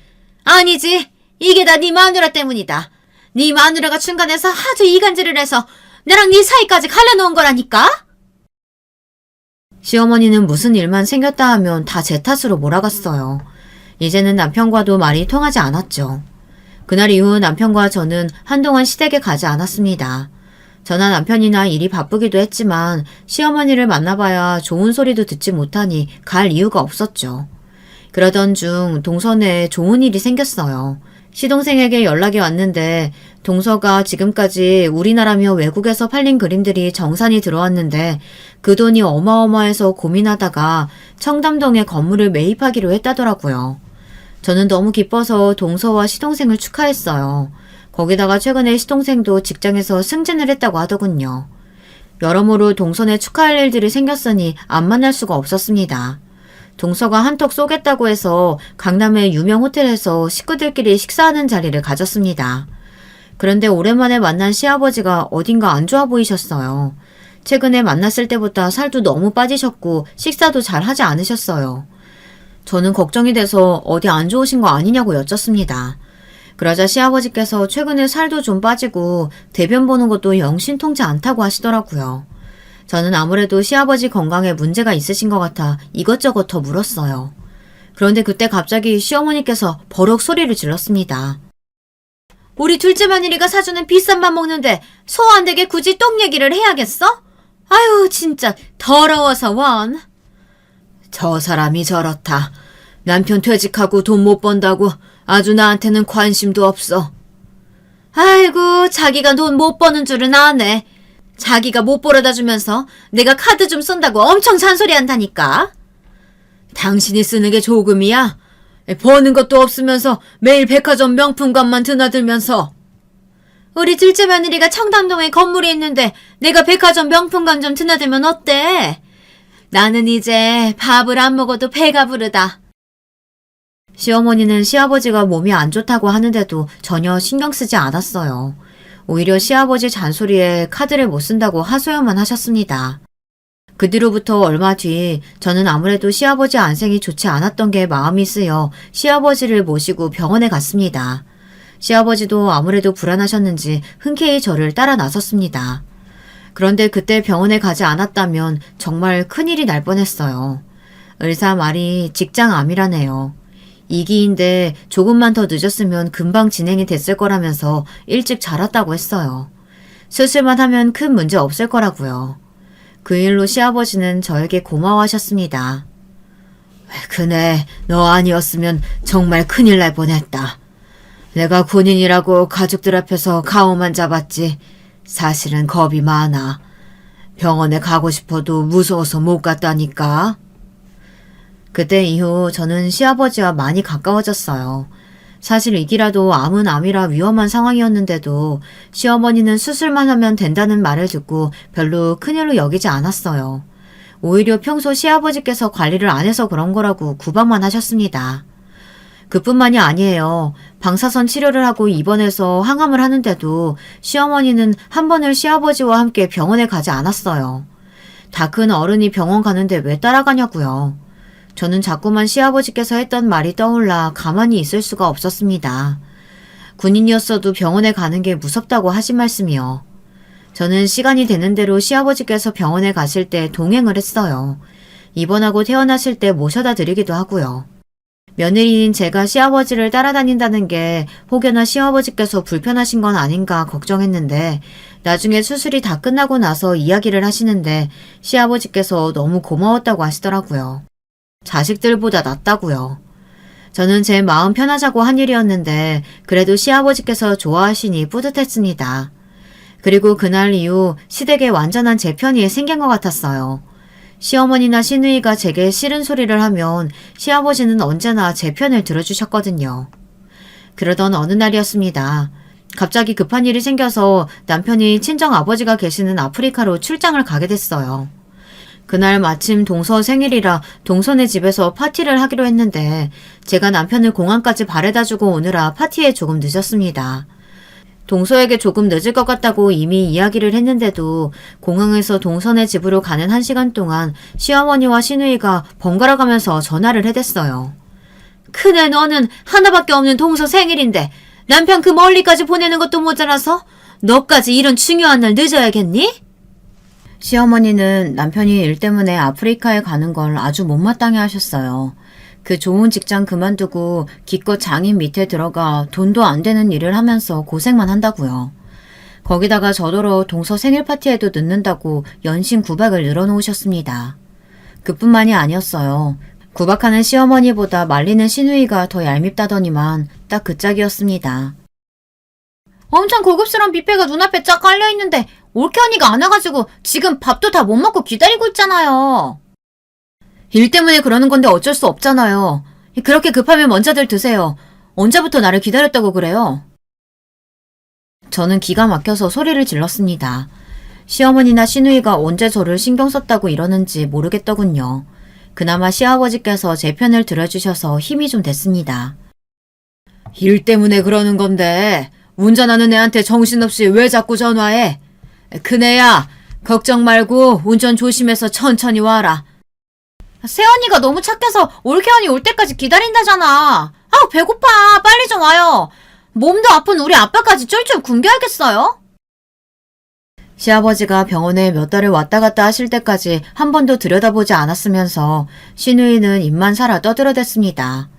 아니지. 이게 다 네 마누라 때문이다. 네 마누라가 중간에서 아주 이간질을 해서 나랑 네 사이까지 갈라놓은 거라니까? 시어머니는 무슨 일만 생겼다 하면 다 제 탓으로 몰아갔어요. 이제는 남편과도 말이 통하지 않았죠. 그날 이후 남편과 저는 한동안 시댁에 가지 않았습니다. 저나 남편이나 일이 바쁘기도 했지만 시어머니를 만나봐야 좋은 소리도 듣지 못하니 갈 이유가 없었죠. 그러던 중 동서에 좋은 일이 생겼어요. 시동생에게 연락이 왔는데 동서가 지금까지 우리나라며 외국에서 팔린 그림들이 정산이 들어왔는데 그 돈이 어마어마해서 고민하다가 청담동에 건물을 매입하기로 했다더라고요. 저는 너무 기뻐서 동서와 시동생을 축하했어요. 거기다가 최근에 시동생도 직장에서 승진을 했다고 하더군요. 여러모로 동서에 축하할 일들이 생겼으니 안 만날 수가 없었습니다. 동서가 한턱 쏘겠다고 해서 강남의 유명 호텔에서 식구들끼리 식사하는 자리를 가졌습니다. 그런데 오랜만에 만난 시아버지가 어딘가 안 좋아 보이셨어요. 최근에 만났을 때보다 살도 너무 빠지셨고 식사도 잘 하지 않으셨어요. 저는 걱정이 돼서 어디 안 좋으신 거 아니냐고 여쭙습니다. 그러자 시아버지께서 최근에 살도 좀 빠지고 대변 보는 것도 영 신통치 않다고 하시더라고요. 저는 아무래도 시아버지 건강에 문제가 있으신 것 같아 이것저것 더 물었어요. 그런데 그때 갑자기 시어머니께서 버럭 소리를 질렀습니다. 우리 둘째 며느리가 사주는 비싼 밥 먹는데 소 안 되게 굳이 똥 얘기를 해야겠어? 아유 진짜 더러워서 원. 저 사람이 저렇다. 남편 퇴직하고 돈 못 번다고 아주 나한테는 관심도 없어. 아이고 자기가 돈 못 버는 줄은 아네. 자기가 못 벌어다 주면서 내가 카드 좀 쓴다고 엄청 잔소리한다니까. 당신이 쓰는 게 조금이야? 버는 것도 없으면서 매일 백화점 명품관만 드나들면서. 우리 둘째 며느리가 청담동에 건물이 있는데 내가 백화점 명품관 좀 드나들면 어때? 나는 이제 밥을 안 먹어도 배가 부르다. 시어머니는 시아버지가 몸이 안 좋다고 하는데도 전혀 신경 쓰지 않았어요. 오히려 시아버지 잔소리에 카드를 못 쓴다고 하소연만 하셨습니다. 그 뒤로부터 얼마 뒤 저는 아무래도 시아버지 안색이 좋지 않았던 게 마음이 쓰여 시아버지를 모시고 병원에 갔습니다. 시아버지도 아무래도 불안하셨는지 흔쾌히 저를 따라 나섰습니다. 그런데 그때 병원에 가지 않았다면 정말 큰일이 날 뻔했어요. 의사 말이 직장암이라네요. 2기인데 조금만 더 늦었으면 금방 진행이 됐을 거라면서 일찍 자랐다고 했어요. 수술만 하면 큰 문제 없을 거라고요. 그 일로 시아버지는 저에게 고마워하셨습니다. 그네, 너 아니었으면 정말 큰일 날 뻔했다. 내가 군인이라고 가족들 앞에서 가오만 잡았지. 사실은 겁이 많아. 병원에 가고 싶어도 무서워서 못 갔다니까. 그때 이후 저는 시아버지와 많이 가까워졌어요. 사실 이기라도 암은 암이라 위험한 상황이었는데도 시어머니는 수술만 하면 된다는 말을 듣고 별로 큰일로 여기지 않았어요. 오히려 평소 시아버지께서 관리를 안 해서 그런 거라고 구박만 하셨습니다. 그뿐만이 아니에요. 방사선 치료를 하고 입원해서 항암을 하는데도 시어머니는 한 번을 시아버지와 함께 병원에 가지 않았어요. 다 큰 어른이 병원 가는데 왜 따라가냐고요. 저는 자꾸만 시아버지께서 했던 말이 떠올라 가만히 있을 수가 없었습니다. 군인이었어도 병원에 가는 게 무섭다고 하신 말씀이요. 저는 시간이 되는 대로 시아버지께서 병원에 가실 때 동행을 했어요. 입원하고 퇴원하실 때 모셔다 드리기도 하고요. 며느리인 제가 시아버지를 따라다닌다는 게 혹여나 시아버지께서 불편하신 건 아닌가 걱정했는데 나중에 수술이 다 끝나고 나서 이야기를 하시는데 시아버지께서 너무 고마웠다고 하시더라고요. 자식들보다 낫다고요. 저는 제 마음 편하자고 한 일이었는데 그래도 시아버지께서 좋아하시니 뿌듯했습니다. 그리고 그날 이후 시댁에 완전한 제 편이 생긴 것 같았어요. 시어머니나 시누이가 제게 싫은 소리를 하면 시아버지는 언제나 제 편을 들어주셨거든요. 그러던 어느 날이었습니다. 갑자기 급한 일이 생겨서 남편이 친정 아버지가 계시는 아프리카로 출장을 가게 됐어요. 그날 마침 동서 생일이라 동서네 집에서 파티를 하기로 했는데 제가 남편을 공항까지 바래다주고 오느라 파티에 조금 늦었습니다. 동서에게 조금 늦을 것 같다고 이미 이야기를 했는데도 공항에서 동서네 집으로 가는 1시간 동안 시어머니와 시누이가 번갈아 가면서 전화를 해댔어요. 큰애 너는 하나밖에 없는 동서 생일인데 남편 그 멀리까지 보내는 것도 모자라서 너까지 이런 중요한 날 늦어야겠니? 시어머니는 남편이 일 때문에 아프리카에 가는 걸 아주 못마땅해 하셨어요. 그 좋은 직장 그만두고 기껏 장인 밑에 들어가 돈도 안 되는 일을 하면서 고생만 한다고요. 거기다가 저더러 동서 생일 파티에도 늦는다고 연신 구박을 늘어놓으셨습니다. 그뿐만이 아니었어요. 구박하는 시어머니보다 말리는 시누이가 더 얄밉다더니만 딱 그 짝이었습니다. 엄청 고급스러운 뷔페가 눈앞에 쫙 깔려있는데 올케 언니가 안 와가지고 지금 밥도 다 못 먹고 기다리고 있잖아요. 일 때문에 그러는 건데 어쩔 수 없잖아요. 그렇게 급하면 먼저들 드세요. 언제부터 나를 기다렸다고 그래요? 저는 기가 막혀서 소리를 질렀습니다. 시어머니나 시누이가 언제 저를 신경 썼다고 이러는지 모르겠더군요. 그나마 시아버지께서 제 편을 들어주셔서 힘이 좀 됐습니다. 일 때문에 그러는 건데 운전하는 애한테 정신없이 왜 자꾸 전화해? 큰애야, 걱정 말고 운전 조심해서 천천히 와라. 세연이가 너무 착해서 올케언니 올 때까지 기다린다잖아. 아우 배고파. 빨리 좀 와요. 몸도 아픈 우리 아빠까지 쫄쫄 굶겨야겠어요. 시아버지가 병원에 몇 달을 왔다 갔다 하실 때까지 한 번도 들여다보지 않았으면서 신우이는 입만 살아 떠들어댔습니다.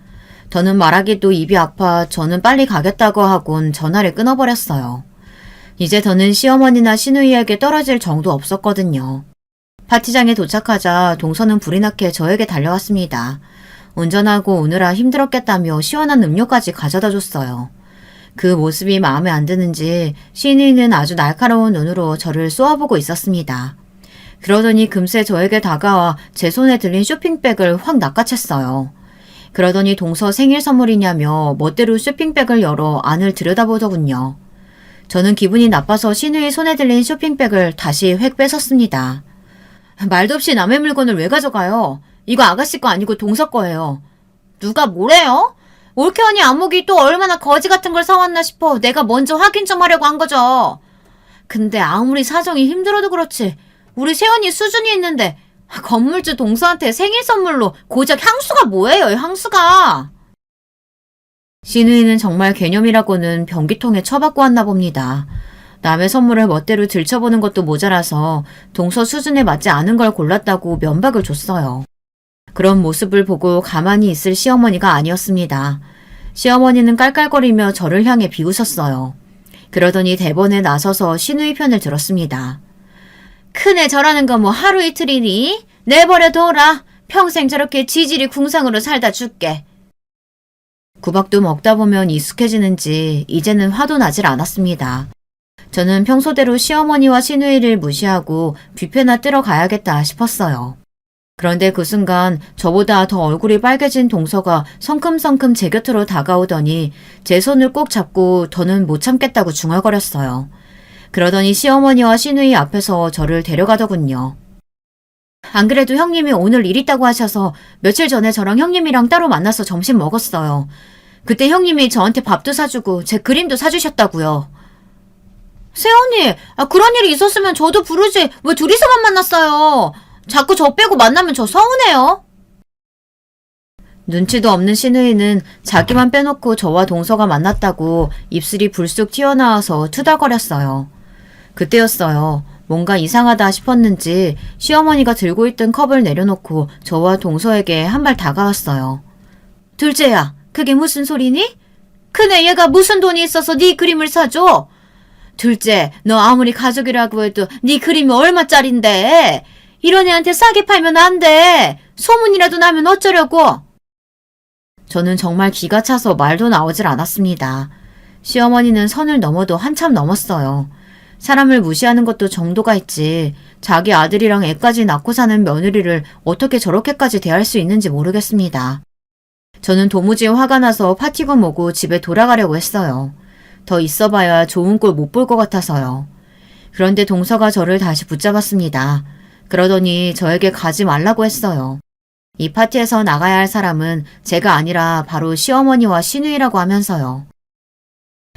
더는 말하기도 입이 아파 저는 빨리 가겠다고 하곤 전화를 끊어버렸어요. 이제 더는 시어머니나 신우이에게 떨어질 정도 없었거든요. 파티장에 도착하자 동서는 불이 나게 저에게 달려왔습니다. 운전하고 오느라 힘들었겠다며 시원한 음료까지 가져다 줬어요. 그 모습이 마음에 안 드는지 신우이는 아주 날카로운 눈으로 저를 쏘아보고 있었습니다. 그러더니 금세 저에게 다가와 제 손에 들린 쇼핑백을 확 낚아챘어요. 그러더니 동서 생일 선물이냐며 멋대로 쇼핑백을 열어 안을 들여다보더군요. 저는 기분이 나빠서 신우이 손에 들린 쇼핑백을 다시 획 뺏었습니다. 말도 없이 남의 물건을 왜 가져가요? 이거 아가씨 거 아니고 동서 거예요. 누가 뭐래요? 올케언니 안목이 또 얼마나 거지 같은 걸 사왔나 싶어 내가 먼저 확인 좀 하려고 한 거죠. 근데 아무리 사정이 힘들어도 그렇지 우리 세연이 수준이 있는데 건물주 동서한테 생일 선물로 고작 향수가 뭐예요, 향수가. 신우이는 정말 개념이라고는 변기통에 처박고 왔나 봅니다. 남의 선물을 멋대로 들춰보는 것도 모자라서 동서 수준에 맞지 않은 걸 골랐다고 면박을 줬어요. 그런 모습을 보고 가만히 있을 시어머니가 아니었습니다. 시어머니는 깔깔거리며 저를 향해 비웃었어요. 그러더니 대번에 나서서 신우이 편을 들었습니다. 큰애 저라는 거 뭐 하루 이틀이니? 내버려둬라. 평생 저렇게 지질이 궁상으로 살다 죽게. 구박도 먹다 보면 익숙해지는지 이제는 화도 나질 않았습니다. 저는 평소대로 시어머니와 시누이를 무시하고 뷔페나 뜨러 가야겠다 싶었어요. 그런데 그 순간 저보다 더 얼굴이 빨개진 동서가 성큼성큼 제 곁으로 다가오더니 제 손을 꼭 잡고 더는 못 참겠다고 중얼거렸어요. 그러더니 시어머니와 시누이 앞에서 저를 데려가더군요. 안 그래도 형님이 오늘 일 있다고 하셔서 며칠 전에 저랑 형님이랑 따로 만나서 점심 먹었어요. 그때 형님이 저한테 밥도 사주고 제 그림도 사주셨다고요. 세연이, 그런 일이 있었으면 저도 부르지 왜 둘이서만 만났어요. 자꾸 저 빼고 만나면 저 서운해요. 눈치도 없는 신우이는 자기만 빼놓고 저와 동서가 만났다고 입술이 불쑥 튀어나와서 투덜거렸어요. 그때였어요. 뭔가 이상하다 싶었는지 시어머니가 들고 있던 컵을 내려놓고 저와 동서에게 한 발 다가왔어요. 둘째야, 그게 무슨 소리니? 큰애 얘가 무슨 돈이 있어서 네 그림을 사줘? 둘째, 너 아무리 가족이라고 해도 네 그림이 얼마짜린데? 이런 애한테 싸게 팔면 안 돼. 소문이라도 나면 어쩌려고? 저는 정말 기가 차서 말도 나오질 않았습니다. 시어머니는 선을 넘어도 한참 넘었어요. 사람을 무시하는 것도 정도가 있지. 자기 아들이랑 애까지 낳고 사는 며느리를 어떻게 저렇게까지 대할 수 있는지 모르겠습니다. 저는 도무지 화가 나서 파티고 뭐고 집에 돌아가려고 했어요. 더 있어봐야 좋은 꼴 못 볼 것 같아서요. 그런데 동서가 저를 다시 붙잡았습니다. 그러더니 저에게 가지 말라고 했어요. 이 파티에서 나가야 할 사람은 제가 아니라 바로 시어머니와 시누이라고 하면서요.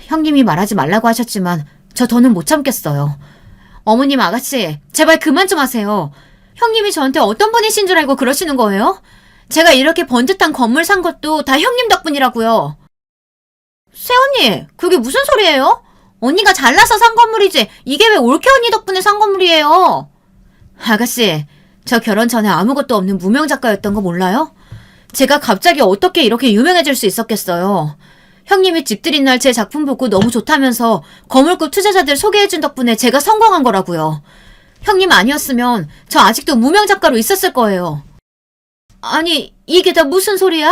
형님이 말하지 말라고 하셨지만 저 더는 못 참겠어요. 어머님 아가씨, 제발 그만 좀 하세요. 형님이 저한테 어떤 분이신 줄 알고 그러시는 거예요? 제가 이렇게 번듯한 건물 산 것도 다 형님 덕분이라고요. 새언니, 그게 무슨 소리예요? 언니가 잘나서 산 건물이지 이게 왜 올케 언니 덕분에 산 건물이에요? 아가씨, 저 결혼 전에 아무것도 없는 무명 작가였던 거 몰라요? 제가 갑자기 어떻게 이렇게 유명해질 수 있었겠어요. 형님이 집들인 날 제 작품 보고 너무 좋다면서 거물급 투자자들 소개해준 덕분에 제가 성공한 거라고요. 형님 아니었으면 저 아직도 무명 작가로 있었을 거예요. 아니, 이게 다 무슨 소리야?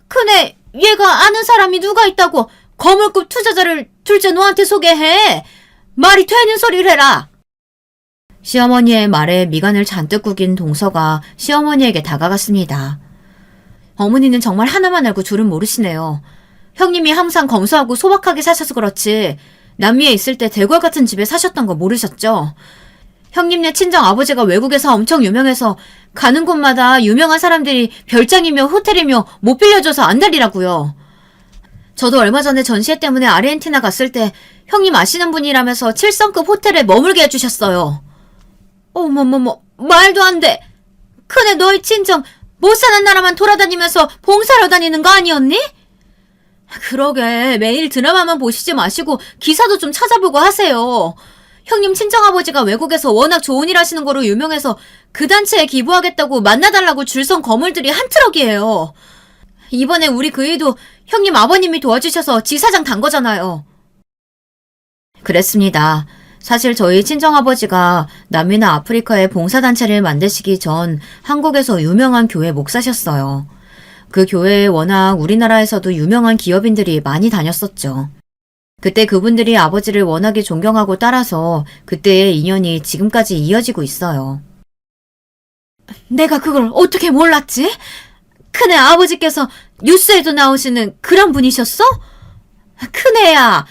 큰애, 얘가 아는 사람이 누가 있다고 거물급 투자자를 둘째 너한테 소개해. 말이 되는 소리를 해라. 시어머니의 말에 미간을 잔뜩 구긴 동서가 시어머니에게 다가갔습니다. 어머니는 정말 하나만 알고 둘은 모르시네요. 형님이 항상 검소하고 소박하게 사셔서 그렇지 남미에 있을 때 대궐 같은 집에 사셨던 거 모르셨죠? 형님네 친정 아버지가 외국에서 엄청 유명해서 가는 곳마다 유명한 사람들이 별장이며 호텔이며 못 빌려줘서 안달이라고요. 저도 얼마 전에 전시회 때문에 아르헨티나 갔을 때 형님 아시는 분이라면서 7성급 호텔에 머물게 해주셨어요. 어머머머, 말도 안 돼. 큰애 너희 친정 못 사는 나라만 돌아다니면서 봉사하러 다니는 거 아니었니? 그러게 매일 드라마만 보시지 마시고 기사도 좀 찾아보고 하세요. 형님 친정아버지가 외국에서 워낙 좋은 일 하시는 거로 유명해서 그 단체에 기부하겠다고 만나달라고 줄 선 거물들이 한 트럭이에요. 이번에 우리 그 일도 형님 아버님이 도와주셔서 지사장 단 거잖아요. 그랬습니다. 사실 저희 친정아버지가 남미나 아프리카에 봉사단체를 만드시기 전 한국에서 유명한 교회 목사셨어요. 그 교회에 워낙 우리나라에서도 유명한 기업인들이 많이 다녔었죠. 그때 그분들이 아버지를 워낙에 존경하고 따라서 그때의 인연이 지금까지 이어지고 있어요. 내가 그걸 어떻게 몰랐지? 큰애 아버지께서 뉴스에도 나오시는 그런 분이셨어? 큰애야,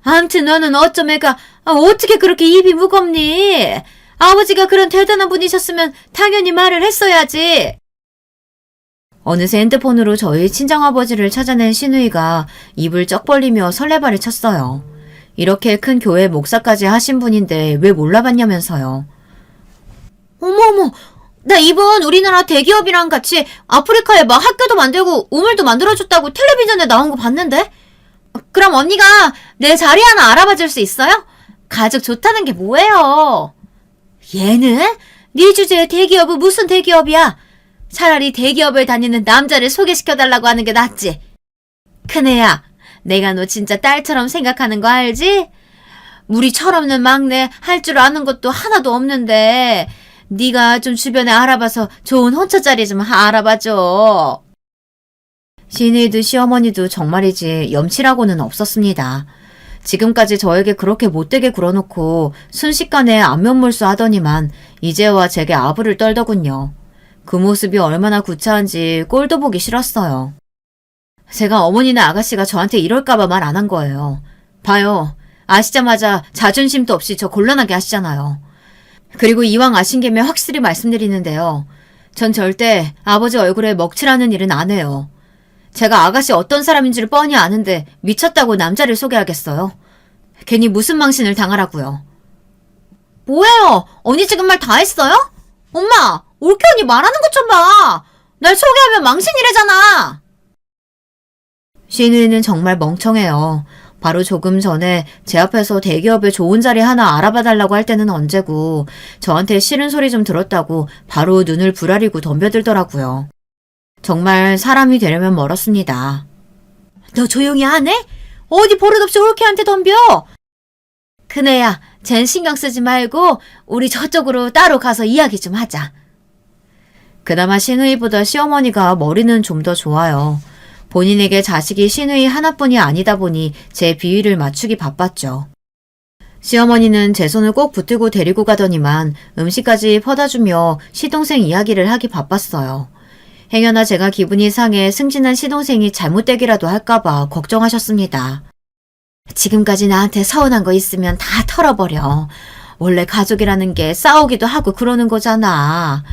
암튼 너는 어쩜 애가 어떻게 그렇게 입이 무겁니? 아버지가 그런 대단한 분이셨으면 당연히 말을 했어야지. 어느새 핸드폰으로 저희 친정아버지를 찾아낸 시누이가 입을 쩍 벌리며 설레발을 쳤어요. 이렇게 큰 교회 목사까지 하신 분인데 왜 몰라봤냐면서요. 어머어머, 나 이번 우리나라 대기업이랑 같이 아프리카에 막 학교도 만들고 우물도 만들어줬다고 텔레비전에 나온 거 봤는데? 그럼 언니가 내 자리 하나 알아봐 줄 수 있어요? 가족 좋다는 게 뭐예요? 얘는? 네 주제에 대기업은 무슨 대기업이야? 차라리 대기업을 다니는 남자를 소개시켜달라고 하는 게 낫지. 큰애야, 내가 너 진짜 딸처럼 생각하는 거 알지? 우리 철없는 막내 할 줄 아는 것도 하나도 없는데 네가 좀 주변에 알아봐서 좋은 혼처 자리 좀 알아봐줘. 시누이도 시어머니도 정말이지 염치라고는 없었습니다. 지금까지 저에게 그렇게 못되게 굴어놓고 순식간에 안면몰수 하더니만 이제와 제게 아부를 떨더군요. 그 모습이 얼마나 구차한지 꼴도 보기 싫었어요. 제가 어머니나 아가씨가 저한테 이럴까봐 말 안 한 거예요. 봐요. 아시자마자 자존심도 없이 저 곤란하게 하시잖아요. 그리고 이왕 아신 김에 확실히 말씀드리는데요. 전 절대 아버지 얼굴에 먹칠하는 일은 안 해요. 제가 아가씨 어떤 사람인 줄 뻔히 아는데 미쳤다고 남자를 소개하겠어요? 괜히 무슨 망신을 당하라고요. 뭐예요? 언니 지금 말 다 했어요? 엄마! 올케 언니 말하는 것 좀 봐. 날 소개하면 망신이래잖아. 시누이는 정말 멍청해요. 바로 조금 전에 제 앞에서 대기업에 좋은 자리 하나 알아봐달라고 할 때는 언제고 저한테 싫은 소리 좀 들었다고 바로 눈을 부라리고 덤벼들더라고요. 정말 사람이 되려면 멀었습니다. 너 조용히 하네? 어디 버릇없이 올케한테 덤벼? 큰애야, 쟨 신경 쓰지 말고 우리 저쪽으로 따로 가서 이야기 좀 하자. 그나마 시누이보다 시어머니가 머리는 좀 더 좋아요. 본인에게 자식이 시누이 하나뿐이 아니다 보니 제 비위를 맞추기 바빴죠. 시어머니는 제 손을 꼭 붙들고 데리고 가더니만 음식까지 퍼다주며 시동생 이야기를 하기 바빴어요. 행여나 제가 기분이 상해 승진한 시동생이 잘못되기라도 할까봐 걱정하셨습니다. 지금까지 나한테 서운한 거 있으면 다 털어버려. 원래 가족이라는 게 싸우기도 하고 그러는 거잖아.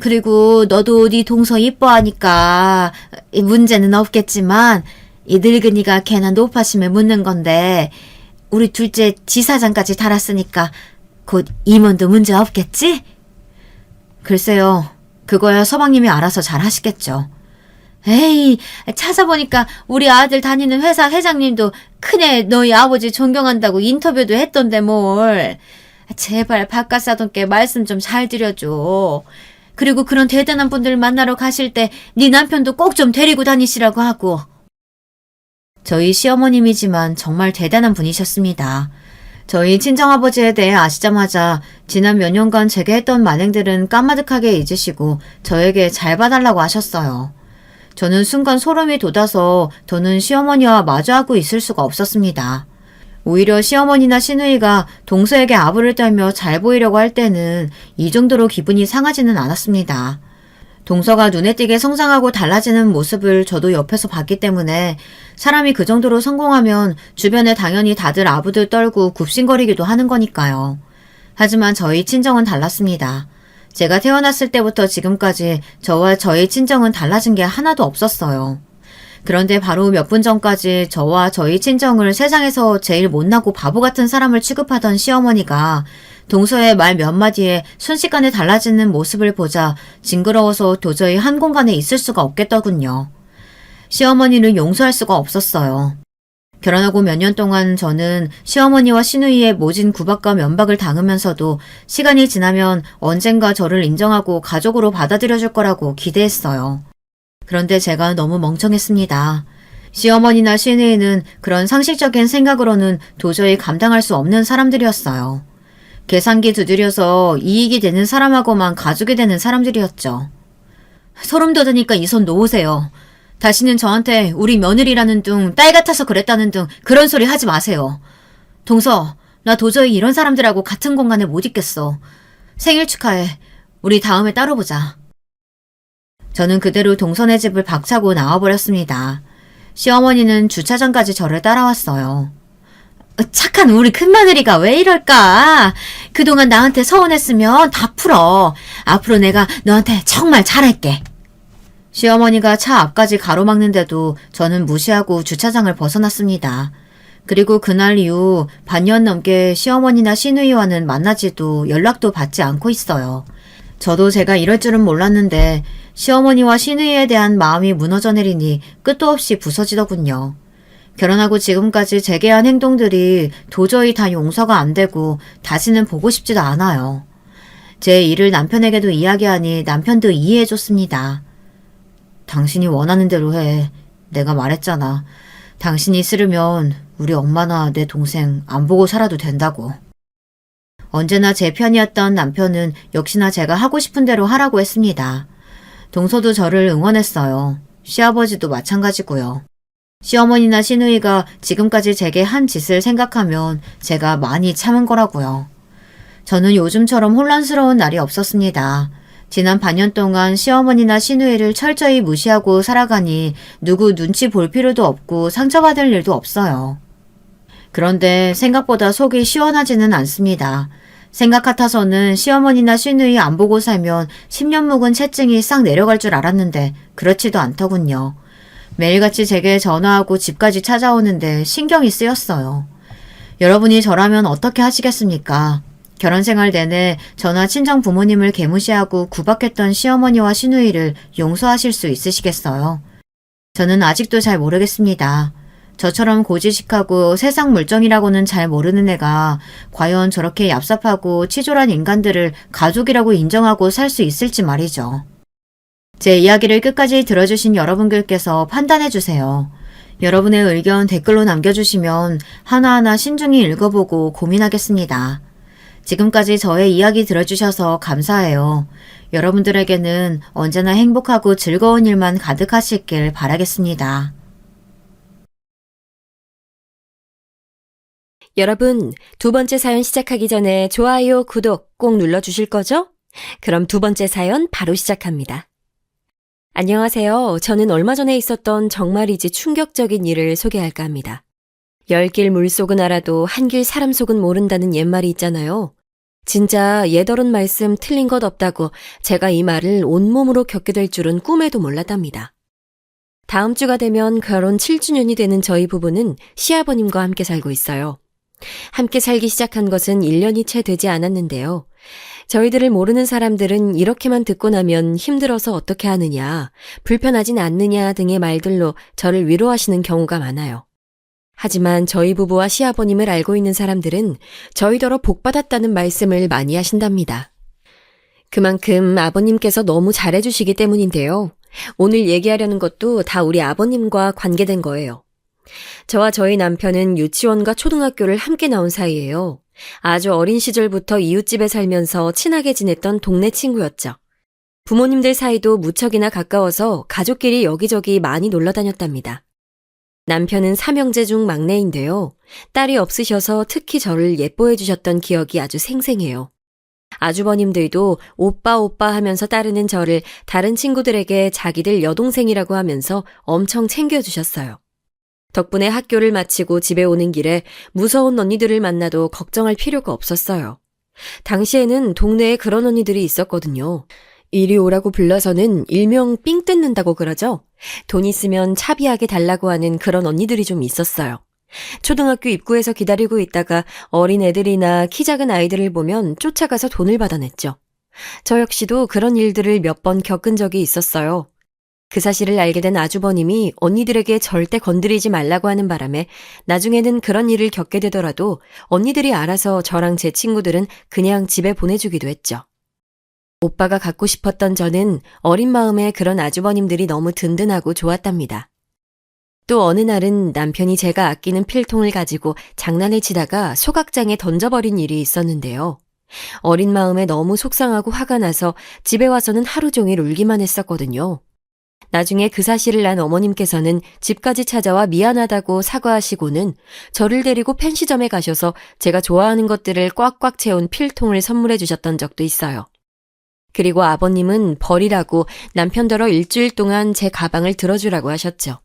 그리고 너도 네 동서 이뻐하니까 문제는 없겠지만 이 늙은이가 걔나 노파심을 묻는 건데 우리 둘째 지사장까지 달았으니까 곧 임원도 문제 없겠지? 글쎄요. 그거야 서방님이 알아서 잘 하시겠죠. 에이, 찾아보니까 우리 아들 다니는 회사 회장님도 큰애 너희 아버지 존경한다고 인터뷰도 했던데 뭘. 제발 바깥사돈께 말씀 좀 잘 드려줘. 그리고 그런 대단한 분들 만나러 가실 때 네 남편도 꼭 좀 데리고 다니시라고 하고. 저희 시어머님이지만 정말 대단한 분이셨습니다. 저희 친정아버지에 대해 아시자마자 지난 몇 년간 제게 했던 만행들은 까마득하게 잊으시고 저에게 잘 봐달라고 하셨어요. 저는 순간 소름이 돋아서 더는 시어머니와 마주하고 있을 수가 없었습니다. 오히려 시어머니나 시누이가 동서에게 아부를 떨며 잘 보이려고 할 때는 이 정도로 기분이 상하지는 않았습니다. 동서가 눈에 띄게 성장하고 달라지는 모습을 저도 옆에서 봤기 때문에 사람이 그 정도로 성공하면 주변에 당연히 다들 아부들 떨고 굽신거리기도 하는 거니까요. 하지만 저희 친정은 달랐습니다. 제가 태어났을 때부터 지금까지 저와 저희 친정은 달라진 게 하나도 없었어요. 그런데 바로 몇 분 전까지 저와 저희 친정을 세상에서 제일 못나고 바보 같은 사람을 취급하던 시어머니가 동서의 말 몇 마디에 순식간에 달라지는 모습을 보자 징그러워서 도저히 한 공간에 있을 수가 없겠더군요. 시어머니를 용서할 수가 없었어요. 결혼하고 몇 년 동안 저는 시어머니와 시누이의 모진 구박과 면박을 당하면서도 시간이 지나면 언젠가 저를 인정하고 가족으로 받아들여줄 거라고 기대했어요. 그런데 제가 너무 멍청했습니다. 시어머니나 시누이는 그런 상식적인 생각으로는 도저히 감당할 수 없는 사람들이었어요. 계산기 두드려서 이익이 되는 사람하고만 가족이 되는 사람들이었죠. 소름 돋으니까 이 손 놓으세요. 다시는 저한테 우리 며느리라는 둥, 딸 같아서 그랬다는 둥 그런 소리 하지 마세요. 동서, 나 도저히 이런 사람들하고 같은 공간에 못 있겠어. 생일 축하해. 우리 다음에 따로 보자. 저는 그대로 동선의 집을 박차고 나와버렸습니다. 시어머니는 주차장까지 저를 따라왔어요. 착한 우리 큰며느리가 왜 이럴까? 그동안 나한테 서운했으면 다 풀어. 앞으로 내가 너한테 정말 잘할게. 시어머니가 차 앞까지 가로막는데도 저는 무시하고 주차장을 벗어났습니다. 그리고 그날 이후 반년 넘게 시어머니나 시누이와는 만나지도 연락도 받지 않고 있어요. 저도 제가 이럴 줄은 몰랐는데 시어머니와 시누이에 대한 마음이 무너져 내리니 끝도 없이 부서지더군요. 결혼하고 지금까지 제게 한 행동들이 도저히 다 용서가 안 되고 다시는 보고 싶지도 않아요. 제 일을 남편에게도 이야기하니 남편도 이해해줬습니다. 당신이 원하는 대로 해. 내가 말했잖아. 당신이 싫으면 우리 엄마나 내 동생 안 보고 살아도 된다고. 언제나 제 편이었던 남편은 역시나 제가 하고 싶은 대로 하라고 했습니다. 동서도 저를 응원했어요. 시아버지도 마찬가지고요. 시어머니나 시누이가 지금까지 제게 한 짓을 생각하면 제가 많이 참은 거라고요. 저는 요즘처럼 혼란스러운 날이 없었습니다. 지난 반년 동안 시어머니나 시누이를 철저히 무시하고 살아가니 누구 눈치 볼 필요도 없고 상처받을 일도 없어요. 그런데 생각보다 속이 시원하지는 않습니다. 생각 같아서는 시어머니나 시누이 안 보고 살면 10년 묵은 채증이 싹 내려갈 줄 알았는데 그렇지도 않더군요. 매일같이 제게 전화하고 집까지 찾아오는데 신경이 쓰였어요. 여러분이 저라면 어떻게 하시겠습니까? 결혼생활 내내 저나 친정 부모님을 개무시하고 구박했던 시어머니와 시누이를 용서하실 수 있으시겠어요? 저는 아직도 잘 모르겠습니다. 저처럼 고지식하고 세상 물정이라고는 잘 모르는 애가 과연 저렇게 얍삽하고 치졸한 인간들을 가족이라고 인정하고 살 수 있을지 말이죠. 제 이야기를 끝까지 들어주신 여러분들께서 판단해주세요. 여러분의 의견 댓글로 남겨주시면 하나하나 신중히 읽어보고 고민하겠습니다. 지금까지 저의 이야기 들어주셔서 감사해요. 여러분들에게는 언제나 행복하고 즐거운 일만 가득하시길 바라겠습니다. 여러분, 두 번째 사연 시작하기 전에 좋아요, 구독 꼭 눌러주실 거죠? 그럼 두 번째 사연 바로 시작합니다. 안녕하세요. 저는 얼마 전에 있었던 정말이지 충격적인 일을 소개할까 합니다. 열길 물속은 알아도 한길 사람 속은 모른다는 옛말이 있잖아요. 진짜 옛어른 말씀 틀린 것 없다고 제가 이 말을 온몸으로 겪게 될 줄은 꿈에도 몰랐답니다. 다음 주가 되면 결혼 7주년이 되는 저희 부부는 시아버님과 함께 살고 있어요. 함께 살기 시작한 것은 1년이 채 되지 않았는데요. 저희들을 모르는 사람들은 이렇게만 듣고 나면 힘들어서 어떻게 하느냐, 불편하진 않느냐 등의 말들로 저를 위로하시는 경우가 많아요. 하지만 저희 부부와 시아버님을 알고 있는 사람들은 저희더러 복받았다는 말씀을 많이 하신답니다. 그만큼 아버님께서 너무 잘해주시기 때문인데요. 오늘 얘기하려는 것도 다 우리 아버님과 관계된 거예요. 저와 저희 남편은 유치원과 초등학교를 함께 나온 사이예요. 아주 어린 시절부터 이웃집에 살면서 친하게 지냈던 동네 친구였죠. 부모님들 사이도 무척이나 가까워서 가족끼리 여기저기 많이 놀러 다녔답니다. 남편은 삼형제 중 막내인데요. 딸이 없으셔서 특히 저를 예뻐해 주셨던 기억이 아주 생생해요. 아주버님들도 오빠 오빠 하면서 따르는 저를 다른 친구들에게 자기들 여동생이라고 하면서 엄청 챙겨주셨어요. 덕분에 학교를 마치고 집에 오는 길에 무서운 언니들을 만나도 걱정할 필요가 없었어요. 당시에는 동네에 그런 언니들이 있었거든요. 이리 오라고 불러서는 일명 삥 뜯는다고 그러죠. 돈 있으면 차비하게 달라고 하는 그런 언니들이 좀 있었어요. 초등학교 입구에서 기다리고 있다가 어린 애들이나 키 작은 아이들을 보면 쫓아가서 돈을 받아냈죠. 저 역시도 그런 일들을 몇 번 겪은 적이 있었어요. 그 사실을 알게 된 아주버님이 언니들에게 절대 건드리지 말라고 하는 바람에 나중에는 그런 일을 겪게 되더라도 언니들이 알아서 저랑 제 친구들은 그냥 집에 보내주기도 했죠. 오빠가 갖고 싶었던 저는 어린 마음에 그런 아주버님들이 너무 든든하고 좋았답니다. 또 어느 날은 남편이 제가 아끼는 필통을 가지고 장난을 치다가 소각장에 던져버린 일이 있었는데요. 어린 마음에 너무 속상하고 화가 나서 집에 와서는 하루 종일 울기만 했었거든요. 나중에 그 사실을 난 어머님께서는 집까지 찾아와 미안하다고 사과하시고는 저를 데리고 펜시점에 가셔서 제가 좋아하는 것들을 꽉꽉 채운 필통을 선물해 주셨던 적도 있어요. 그리고 아버님은 버리라고 남편더러 일주일 동안 제 가방을 들어주라고 하셨죠.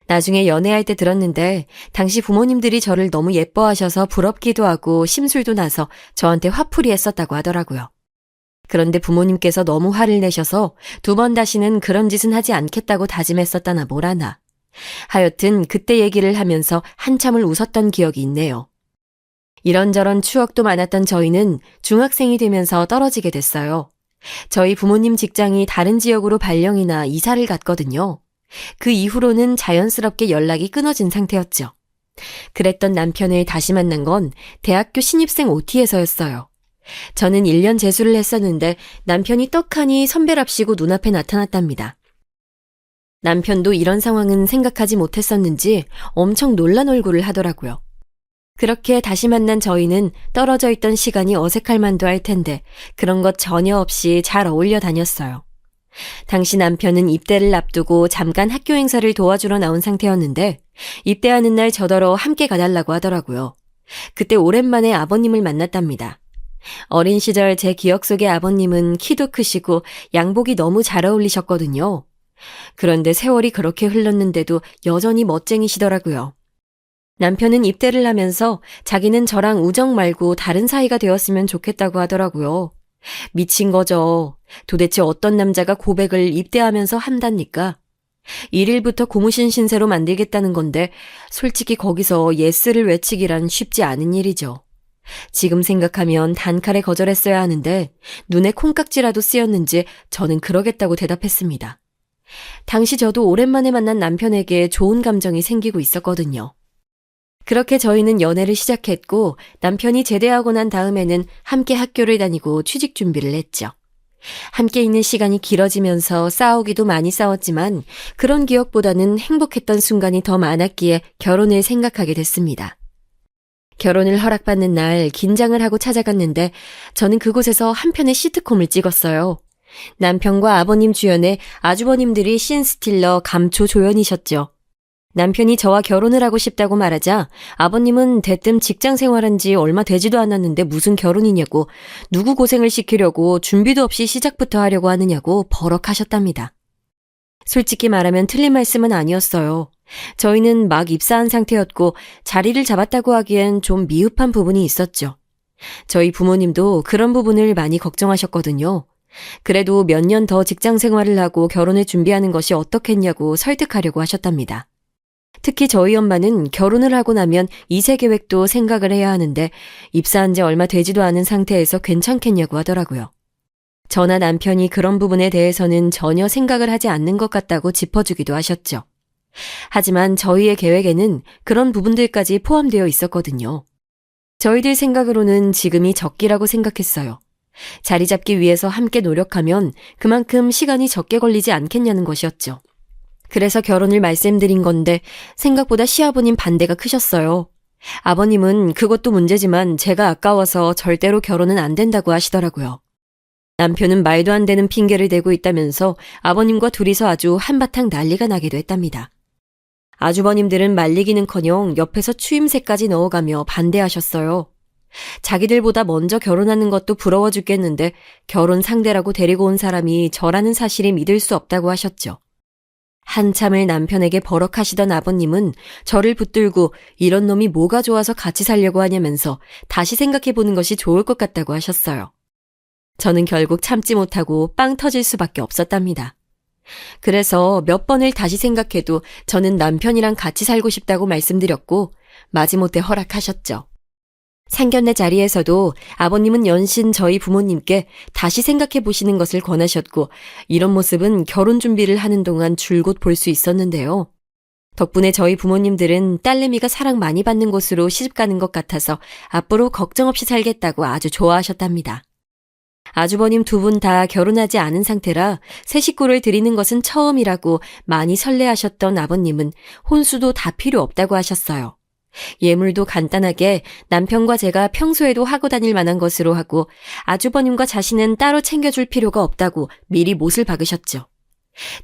나중에 연애할 때 들었는데 당시 부모님들이 저를 너무 예뻐하셔서 부럽기도 하고 심술도 나서 저한테 화풀이 했었다고 하더라고요. 그런데 부모님께서 너무 화를 내셔서 2번 다시는 그런 짓은 하지 않겠다고 다짐했었다나 뭐라나. 하여튼 그때 얘기를 하면서 한참을 웃었던 기억이 있네요. 이런저런 추억도 많았던 저희는 중학생이 되면서 떨어지게 됐어요. 저희 부모님 직장이 다른 지역으로 발령이나 이사를 갔거든요. 그 이후로는 자연스럽게 연락이 끊어진 상태였죠. 그랬던 남편을 다시 만난 건 대학교 신입생 OT에서였어요. 저는 1년 재수를 했었는데 남편이 떡하니 선배랍시고 눈앞에 나타났답니다. 남편도 이런 상황은 생각하지 못했었는지 엄청 놀란 얼굴을 하더라고요. 그렇게 다시 만난 저희는 떨어져 있던 시간이 어색할 만도 할 텐데 그런 것 전혀 없이 잘 어울려 다녔어요. 당시 남편은 입대를 앞두고 잠깐 학교 행사를 도와주러 나온 상태였는데 입대하는 날 저더러 함께 가달라고 하더라고요. 그때 오랜만에 아버님을 만났답니다. 어린 시절 제 기억 속의 아버님은 키도 크시고 양복이 너무 잘 어울리셨거든요. 그런데 세월이 그렇게 흘렀는데도 여전히 멋쟁이시더라고요. 남편은 입대를 하면서 자기는 저랑 우정 말고 다른 사이가 되었으면 좋겠다고 하더라고요. 미친 거죠. 도대체 어떤 남자가 고백을 입대하면서 한답니까? 1일부터 고무신 신세로 만들겠다는 건데 솔직히 거기서 예스를 외치기란 쉽지 않은 일이죠. 지금 생각하면 단칼에 거절했어야 하는데 눈에 콩깍지라도 쓰였는지 저는 그러겠다고 대답했습니다. 당시 저도 오랜만에 만난 남편에게 좋은 감정이 생기고 있었거든요. 그렇게 저희는 연애를 시작했고 남편이 제대하고 난 다음에는 함께 학교를 다니고 취직 준비를 했죠. 함께 있는 시간이 길어지면서 싸우기도 많이 싸웠지만 그런 기억보다는 행복했던 순간이 더 많았기에 결혼을 생각하게 됐습니다. 결혼을 허락받는 날 긴장을 하고 찾아갔는데 저는 그곳에서 한 편의 시트콤을 찍었어요. 남편과 아버님 주연의 아주버님들이 씬스틸러 감초 조연이셨죠. 남편이 저와 결혼을 하고 싶다고 말하자 아버님은 대뜸 직장 생활한 지 얼마 되지도 않았는데 무슨 결혼이냐고 누구 고생을 시키려고 준비도 없이 시작부터 하려고 하느냐고 버럭하셨답니다. 솔직히 말하면 틀린 말씀은 아니었어요. 저희는 막 입사한 상태였고 자리를 잡았다고 하기엔 좀 미흡한 부분이 있었죠. 저희 부모님도 그런 부분을 많이 걱정하셨거든요. 그래도 몇 년 더 직장 생활을 하고 결혼을 준비하는 것이 어떻겠냐고 설득하려고 하셨답니다. 특히 저희 엄마는 결혼을 하고 나면 2세 계획도 생각을 해야 하는데 입사한 지 얼마 되지도 않은 상태에서 괜찮겠냐고 하더라고요. 저나 남편이 그런 부분에 대해서는 전혀 생각을 하지 않는 것 같다고 짚어주기도 하셨죠. 하지만 저희의 계획에는 그런 부분들까지 포함되어 있었거든요. 저희들 생각으로는 지금이 적기라고 생각했어요. 자리 잡기 위해서 함께 노력하면 그만큼 시간이 적게 걸리지 않겠냐는 것이었죠. 그래서 결혼을 말씀드린 건데 생각보다 시아버님 반대가 크셨어요. 아버님은 그것도 문제지만 제가 아까워서 절대로 결혼은 안 된다고 하시더라고요. 남편은 말도 안 되는 핑계를 대고 있다면서 아버님과 둘이서 아주 한바탕 난리가 나기도 했답니다. 아주버님들은 말리기는커녕 옆에서 추임새까지 넣어가며 반대하셨어요. 자기들보다 먼저 결혼하는 것도 부러워 죽겠는데 결혼 상대라고 데리고 온 사람이 저라는 사실이 믿을 수 없다고 하셨죠. 한참을 남편에게 버럭하시던 아버님은 저를 붙들고 이런 놈이 뭐가 좋아서 같이 살려고 하냐면서 다시 생각해보는 것이 좋을 것 같다고 하셨어요. 저는 결국 참지 못하고 빵 터질 수밖에 없었답니다. 그래서 몇 번을 다시 생각해도 저는 남편이랑 같이 살고 싶다고 말씀드렸고 마지못해 허락하셨죠. 상견례 자리에서도 아버님은 연신 저희 부모님께 다시 생각해 보시는 것을 권하셨고, 이런 모습은 결혼 준비를 하는 동안 줄곧 볼 수 있었는데요. 덕분에 저희 부모님들은 딸내미가 사랑 많이 받는 곳으로 시집가는 것 같아서 앞으로 걱정 없이 살겠다고 아주 좋아하셨답니다. 아주버님 두 분 다 결혼하지 않은 상태라 새 식구를 드리는 것은 처음이라고 많이 설레하셨던 아버님은 혼수도 다 필요 없다고 하셨어요. 예물도 간단하게 남편과 제가 평소에도 하고 다닐 만한 것으로 하고 아주버님과 자신은 따로 챙겨줄 필요가 없다고 미리 못을 박으셨죠.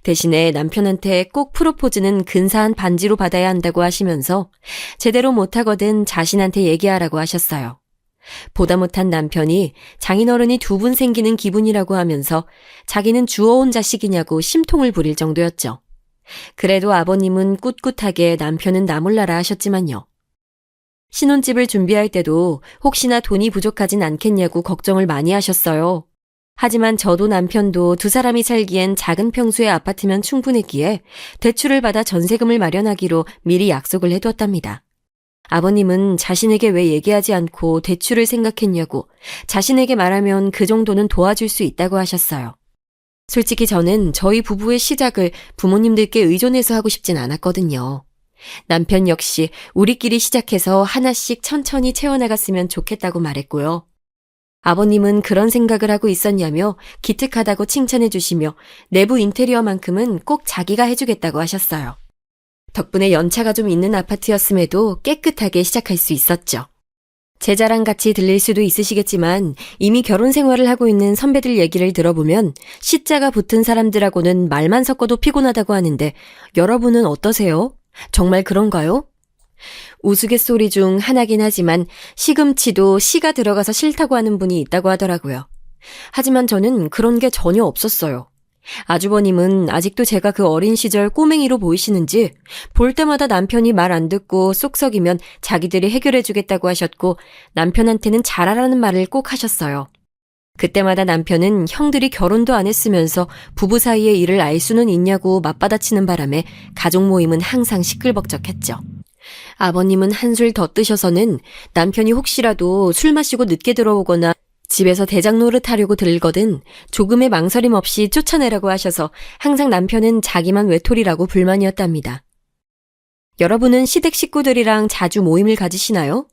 대신에 남편한테 꼭 프로포즈는 근사한 반지로 받아야 한다고 하시면서 제대로 못하거든 자신한테 얘기하라고 하셨어요. 보다 못한 남편이 장인어른이 두 분 생기는 기분이라고 하면서 자기는 주워온 자식이냐고 심통을 부릴 정도였죠. 그래도 아버님은 꿋꿋하게 남편은 나 몰라라 하셨지만요. 신혼집을 준비할 때도 혹시나 돈이 부족하진 않겠냐고 걱정을 많이 하셨어요. 하지만 저도 남편도 두 사람이 살기엔 작은 평수의 아파트면 충분했기에 대출을 받아 전세금을 마련하기로 미리 약속을 해두었답니다. 아버님은 자신에게 왜 얘기하지 않고 대출을 생각했냐고, 자신에게 말하면 그 정도는 도와줄 수 있다고 하셨어요. 솔직히 저는 저희 부부의 시작을 부모님들께 의존해서 하고 싶진 않았거든요. 남편 역시 우리끼리 시작해서 하나씩 천천히 채워나갔으면 좋겠다고 말했고요. 아버님은 그런 생각을 하고 있었냐며 기특하다고 칭찬해 주시며 내부 인테리어만큼은 꼭 자기가 해주겠다고 하셨어요. 덕분에 연차가 좀 있는 아파트였음에도 깨끗하게 시작할 수 있었죠. 제 자랑같이 들릴 수도 있으시겠지만 이미 결혼 생활을 하고 있는 선배들 얘기를 들어보면 시자가 붙은 사람들하고는 말만 섞어도 피곤하다고 하는데 여러분은 어떠세요? 정말 그런가요? 우스갯소리 중 하나긴 하지만 시금치도 씨가 들어가서 싫다고 하는 분이 있다고 하더라고요. 하지만 저는 그런 게 전혀 없었어요. 아주버님은 아직도 제가 그 어린 시절 꼬맹이로 보이시는지 볼 때마다 남편이 말 안 듣고 쏙썩이면 자기들이 해결해 주겠다고 하셨고 남편한테는 잘하라는 말을 꼭 하셨어요. 그때마다 남편은 형들이 결혼도 안 했으면서 부부 사이의 일을 알 수는 있냐고 맞받아치는 바람에 가족 모임은 항상 시끌벅적했죠. 아버님은 한술 더 뜨셔서는 남편이 혹시라도 술 마시고 늦게 들어오거나 집에서 대장 노릇하려고 들거든 조금의 망설임 없이 쫓아내라고 하셔서 항상 남편은 자기만 외톨이라고 불만이었답니다. 여러분은 시댁 식구들이랑 자주 모임을 가지시나요?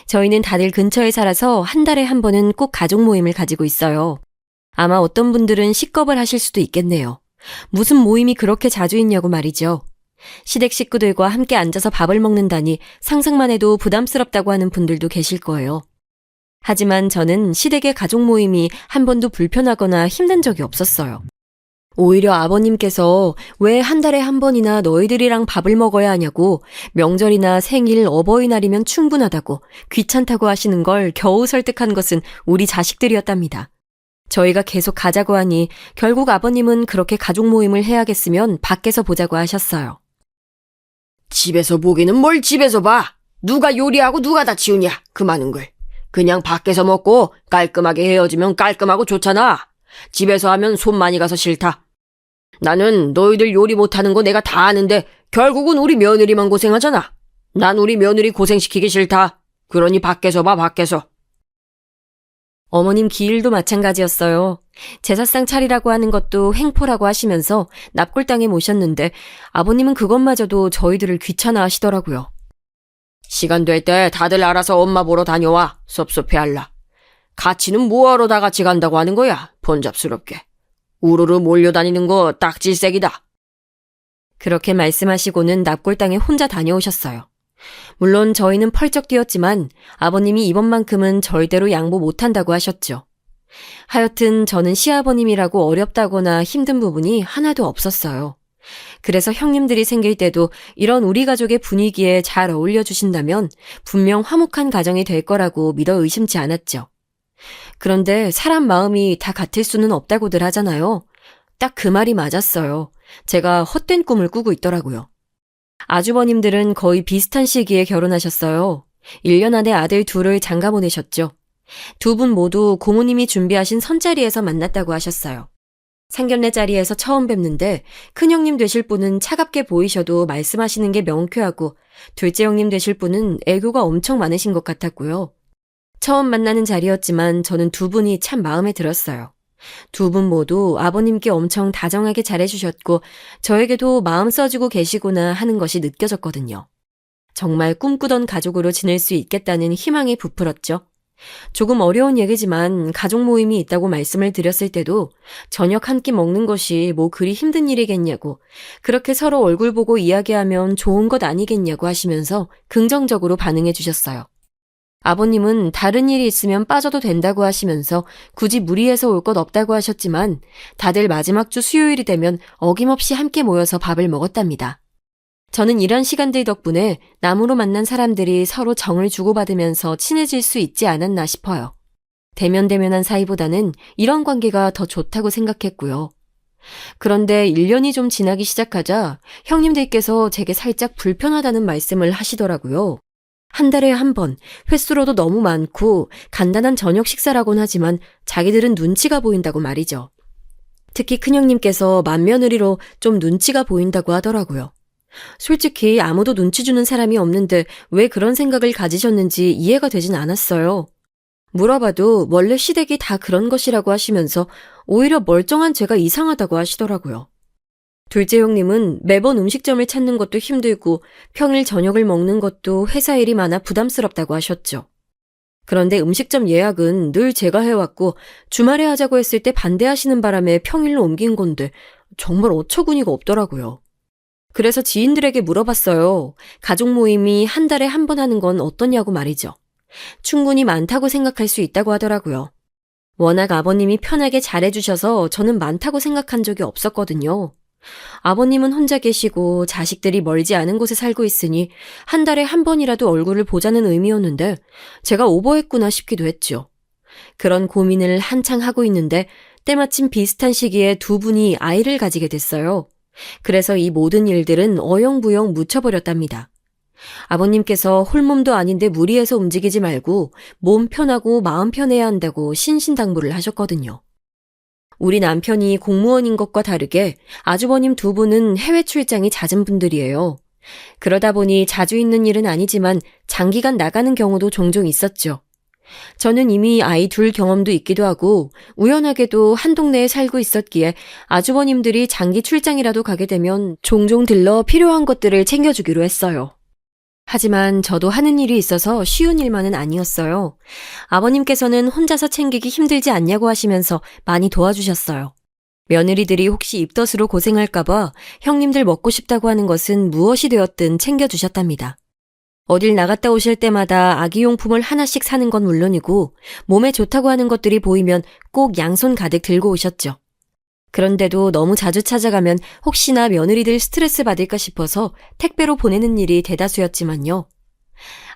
저희는 다들 근처에 살아서 한 달에 한 번은 꼭 가족 모임을 가지고 있어요. 아마 어떤 분들은 식겁을 하실 수도 있겠네요. 무슨 모임이 그렇게 자주 있냐고 말이죠. 시댁 식구들과 함께 앉아서 밥을 먹는다니 상상만 해도 부담스럽다고 하는 분들도 계실 거예요. 하지만 저는 시댁의 가족 모임이 한 번도 불편하거나 힘든 적이 없었어요. 오히려 아버님께서 왜 한 달에 한 번이나 너희들이랑 밥을 먹어야 하냐고 명절이나 생일, 어버이날이면 충분하다고 귀찮다고 하시는 걸 겨우 설득한 것은 우리 자식들이었답니다. 저희가 계속 가자고 하니 결국 아버님은 그렇게 가족 모임을 해야겠으면 밖에서 보자고 하셨어요. 집에서 보기는 뭘 집에서 봐. 누가 요리하고 누가 다 치우냐. 그 많은 걸. 그냥 밖에서 먹고 깔끔하게 헤어지면 깔끔하고 좋잖아. 집에서 하면 손 많이 가서 싫다. 나는 너희들 요리 못하는 거 내가 다 아는데 결국은 우리 며느리만 고생하잖아. 난 우리 며느리 고생시키기 싫다. 그러니 밖에서 봐, 밖에서. 어머님 기일도 마찬가지였어요. 제사상 차리라고 하는 것도 횡포라고 하시면서 납골당에 모셨는데 아버님은 그것마저도 저희들을 귀찮아 하시더라고요. 시간 될 때 다들 알아서 엄마 보러 다녀와. 섭섭해할라. 같이는 뭐하러 다 같이 간다고 하는 거야. 번잡스럽게. 우르르 몰려다니는 거 딱질색이다. 그렇게 말씀하시고는 납골당에 혼자 다녀오셨어요. 물론 저희는 펄쩍 뛰었지만 아버님이 이번만큼은 절대로 양보 못한다고 하셨죠. 하여튼 저는 시아버님이라고 어렵다거나 힘든 부분이 하나도 없었어요. 그래서 형님들이 생길 때도 이런 우리 가족의 분위기에 잘 어울려 주신다면 분명 화목한 가정이 될 거라고 믿어 의심치 않았죠. 그런데 사람 마음이 다 같을 수는 없다고들 하잖아요. 딱 그 말이 맞았어요. 제가 헛된 꿈을 꾸고 있더라고요. 아주버님들은 거의 비슷한 시기에 결혼하셨어요. 1년 안에 아들 둘을 장가 보내셨죠. 두 분 모두 고모님이 준비하신 선자리에서 만났다고 하셨어요. 상견례 자리에서 처음 뵙는데 큰형님 되실 분은 차갑게 보이셔도 말씀하시는 게 명쾌하고 둘째 형님 되실 분은 애교가 엄청 많으신 것 같았고요. 처음 만나는 자리였지만 저는 두 분이 참 마음에 들었어요. 두 분 모두 아버님께 엄청 다정하게 잘해주셨고 저에게도 마음 써주고 계시구나 하는 것이 느껴졌거든요. 정말 꿈꾸던 가족으로 지낼 수 있겠다는 희망이 부풀었죠. 조금 어려운 얘기지만 가족 모임이 있다고 말씀을 드렸을 때도 저녁 한 끼 먹는 것이 뭐 그리 힘든 일이겠냐고, 그렇게 서로 얼굴 보고 이야기하면 좋은 것 아니겠냐고 하시면서 긍정적으로 반응해 주셨어요. 아버님은 다른 일이 있으면 빠져도 된다고 하시면서 굳이 무리해서 올 것 없다고 하셨지만 다들 마지막 주 수요일이 되면 어김없이 함께 모여서 밥을 먹었답니다. 저는 이런 시간들 덕분에 남으로 만난 사람들이 서로 정을 주고받으면서 친해질 수 있지 않았나 싶어요. 대면대면한 사이보다는 이런 관계가 더 좋다고 생각했고요. 그런데 1년이 좀 지나기 시작하자 형님들께서 제게 살짝 불편하다는 말씀을 하시더라고요. 한 달에 한 번, 횟수로도 너무 많고 간단한 저녁 식사라곤 하지만 자기들은 눈치가 보인다고 말이죠. 특히 큰형님께서 맏며느리로 좀 눈치가 보인다고 하더라고요. 솔직히 아무도 눈치 주는 사람이 없는데 왜 그런 생각을 가지셨는지 이해가 되진 않았어요. 물어봐도 원래 시댁이 다 그런 것이라고 하시면서 오히려 멀쩡한 제가 이상하다고 하시더라고요. 둘째 형님은 매번 음식점을 찾는 것도 힘들고 평일 저녁을 먹는 것도 회사 일이 많아 부담스럽다고 하셨죠. 그런데 음식점 예약은 늘 제가 해왔고 주말에 하자고 했을 때 반대하시는 바람에 평일로 옮긴 건데 정말 어처구니가 없더라고요. 그래서 지인들에게 물어봤어요. 가족 모임이 한 달에 한 번 하는 건 어떠냐고 말이죠. 충분히 많다고 생각할 수 있다고 하더라고요. 워낙 아버님이 편하게 잘해주셔서 저는 많다고 생각한 적이 없었거든요. 아버님은 혼자 계시고 자식들이 멀지 않은 곳에 살고 있으니 한 달에 한 번이라도 얼굴을 보자는 의미였는데 제가 오버했구나 싶기도 했죠. 그런 고민을 한창 하고 있는데 때마침 비슷한 시기에 두 분이 아이를 가지게 됐어요. 그래서 이 모든 일들은 어영부영 묻혀버렸답니다. 아버님께서 홀몸도 아닌데 무리해서 움직이지 말고 몸 편하고 마음 편해야 한다고 신신당부를 하셨거든요. 우리 남편이 공무원인 것과 다르게 아주버님 두 분은 해외 출장이 잦은 분들이에요. 그러다 보니 자주 있는 일은 아니지만 장기간 나가는 경우도 종종 있었죠. 저는 이미 아이 둘 경험도 있기도 하고 우연하게도 한 동네에 살고 있었기에 아주버님들이 장기 출장이라도 가게 되면 종종 들러 필요한 것들을 챙겨주기로 했어요. 하지만 저도 하는 일이 있어서 쉬운 일만은 아니었어요. 아버님께서는 혼자서 챙기기 힘들지 않냐고 하시면서 많이 도와주셨어요. 며느리들이 혹시 입덧으로 고생할까봐 형님들 먹고 싶다고 하는 것은 무엇이 되었든 챙겨주셨답니다. 어딜 나갔다 오실 때마다 아기용품을 하나씩 사는 건 물론이고 몸에 좋다고 하는 것들이 보이면 꼭 양손 가득 들고 오셨죠. 그런데도 너무 자주 찾아가면 혹시나 며느리들 스트레스 받을까 싶어서 택배로 보내는 일이 대다수였지만요.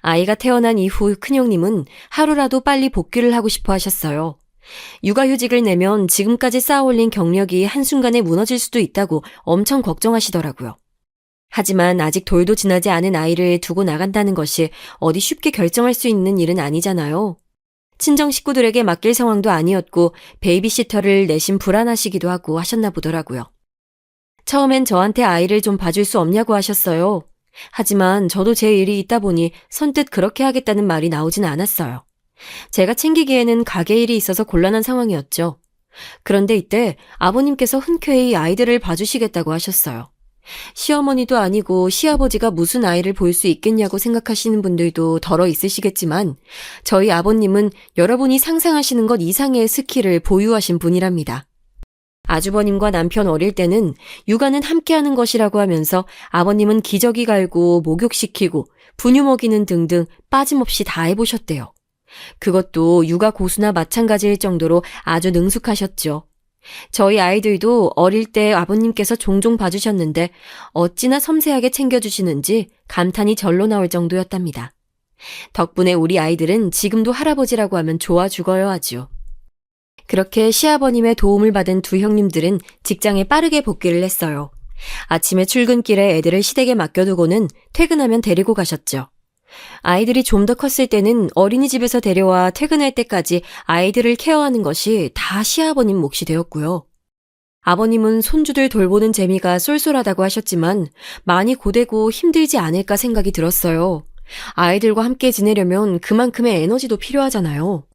아이가 태어난 이후 큰형님은 하루라도 빨리 복귀를 하고 싶어 하셨어요. 육아휴직을 내면 지금까지 쌓아올린 경력이 한순간에 무너질 수도 있다고 엄청 걱정하시더라고요. 하지만 아직 돌도 지나지 않은 아이를 두고 나간다는 것이 어디 쉽게 결정할 수 있는 일은 아니잖아요. 친정 식구들에게 맡길 상황도 아니었고 베이비시터를 내심 불안하시기도 하고 하셨나 보더라고요. 처음엔 저한테 아이를 좀 봐줄 수 없냐고 하셨어요. 하지만 저도 제 일이 있다 보니 선뜻 그렇게 하겠다는 말이 나오진 않았어요. 제가 챙기기에는 가게 일이 있어서 곤란한 상황이었죠. 그런데 이때 아버님께서 흔쾌히 아이들을 봐주시겠다고 하셨어요. 시어머니도 아니고 시아버지가 무슨 아이를 볼 수 있겠냐고 생각하시는 분들도 덜어 있으시겠지만 저희 아버님은 여러분이 상상하시는 것 이상의 스킬을 보유하신 분이랍니다. 아주버님과 남편 어릴 때는 육아는 함께하는 것이라고 하면서 아버님은 기저귀 갈고 목욕시키고 분유 먹이는 등등 빠짐없이 다 해보셨대요. 그것도 육아 고수나 마찬가지일 정도로 아주 능숙하셨죠. 저희 아이들도 어릴 때 아버님께서 종종 봐주셨는데 어찌나 섬세하게 챙겨주시는지 감탄이 절로 나올 정도였답니다. 덕분에 우리 아이들은 지금도 할아버지라고 하면 좋아 죽어요 아주. 그렇게 시아버님의 도움을 받은 두 형님들은 직장에 빠르게 복귀를 했어요. 아침에 출근길에 애들을 시댁에 맡겨두고는 퇴근하면 데리고 가셨죠. 아이들이 좀 더 컸을 때는 어린이집에서 데려와 퇴근할 때까지 아이들을 케어하는 것이 다 시아버님 몫이 되었고요. 아버님은 손주들 돌보는 재미가 쏠쏠하다고 하셨지만 많이 고되고 힘들지 않을까 생각이 들었어요. 아이들과 함께 지내려면 그만큼의 에너지도 필요하잖아요.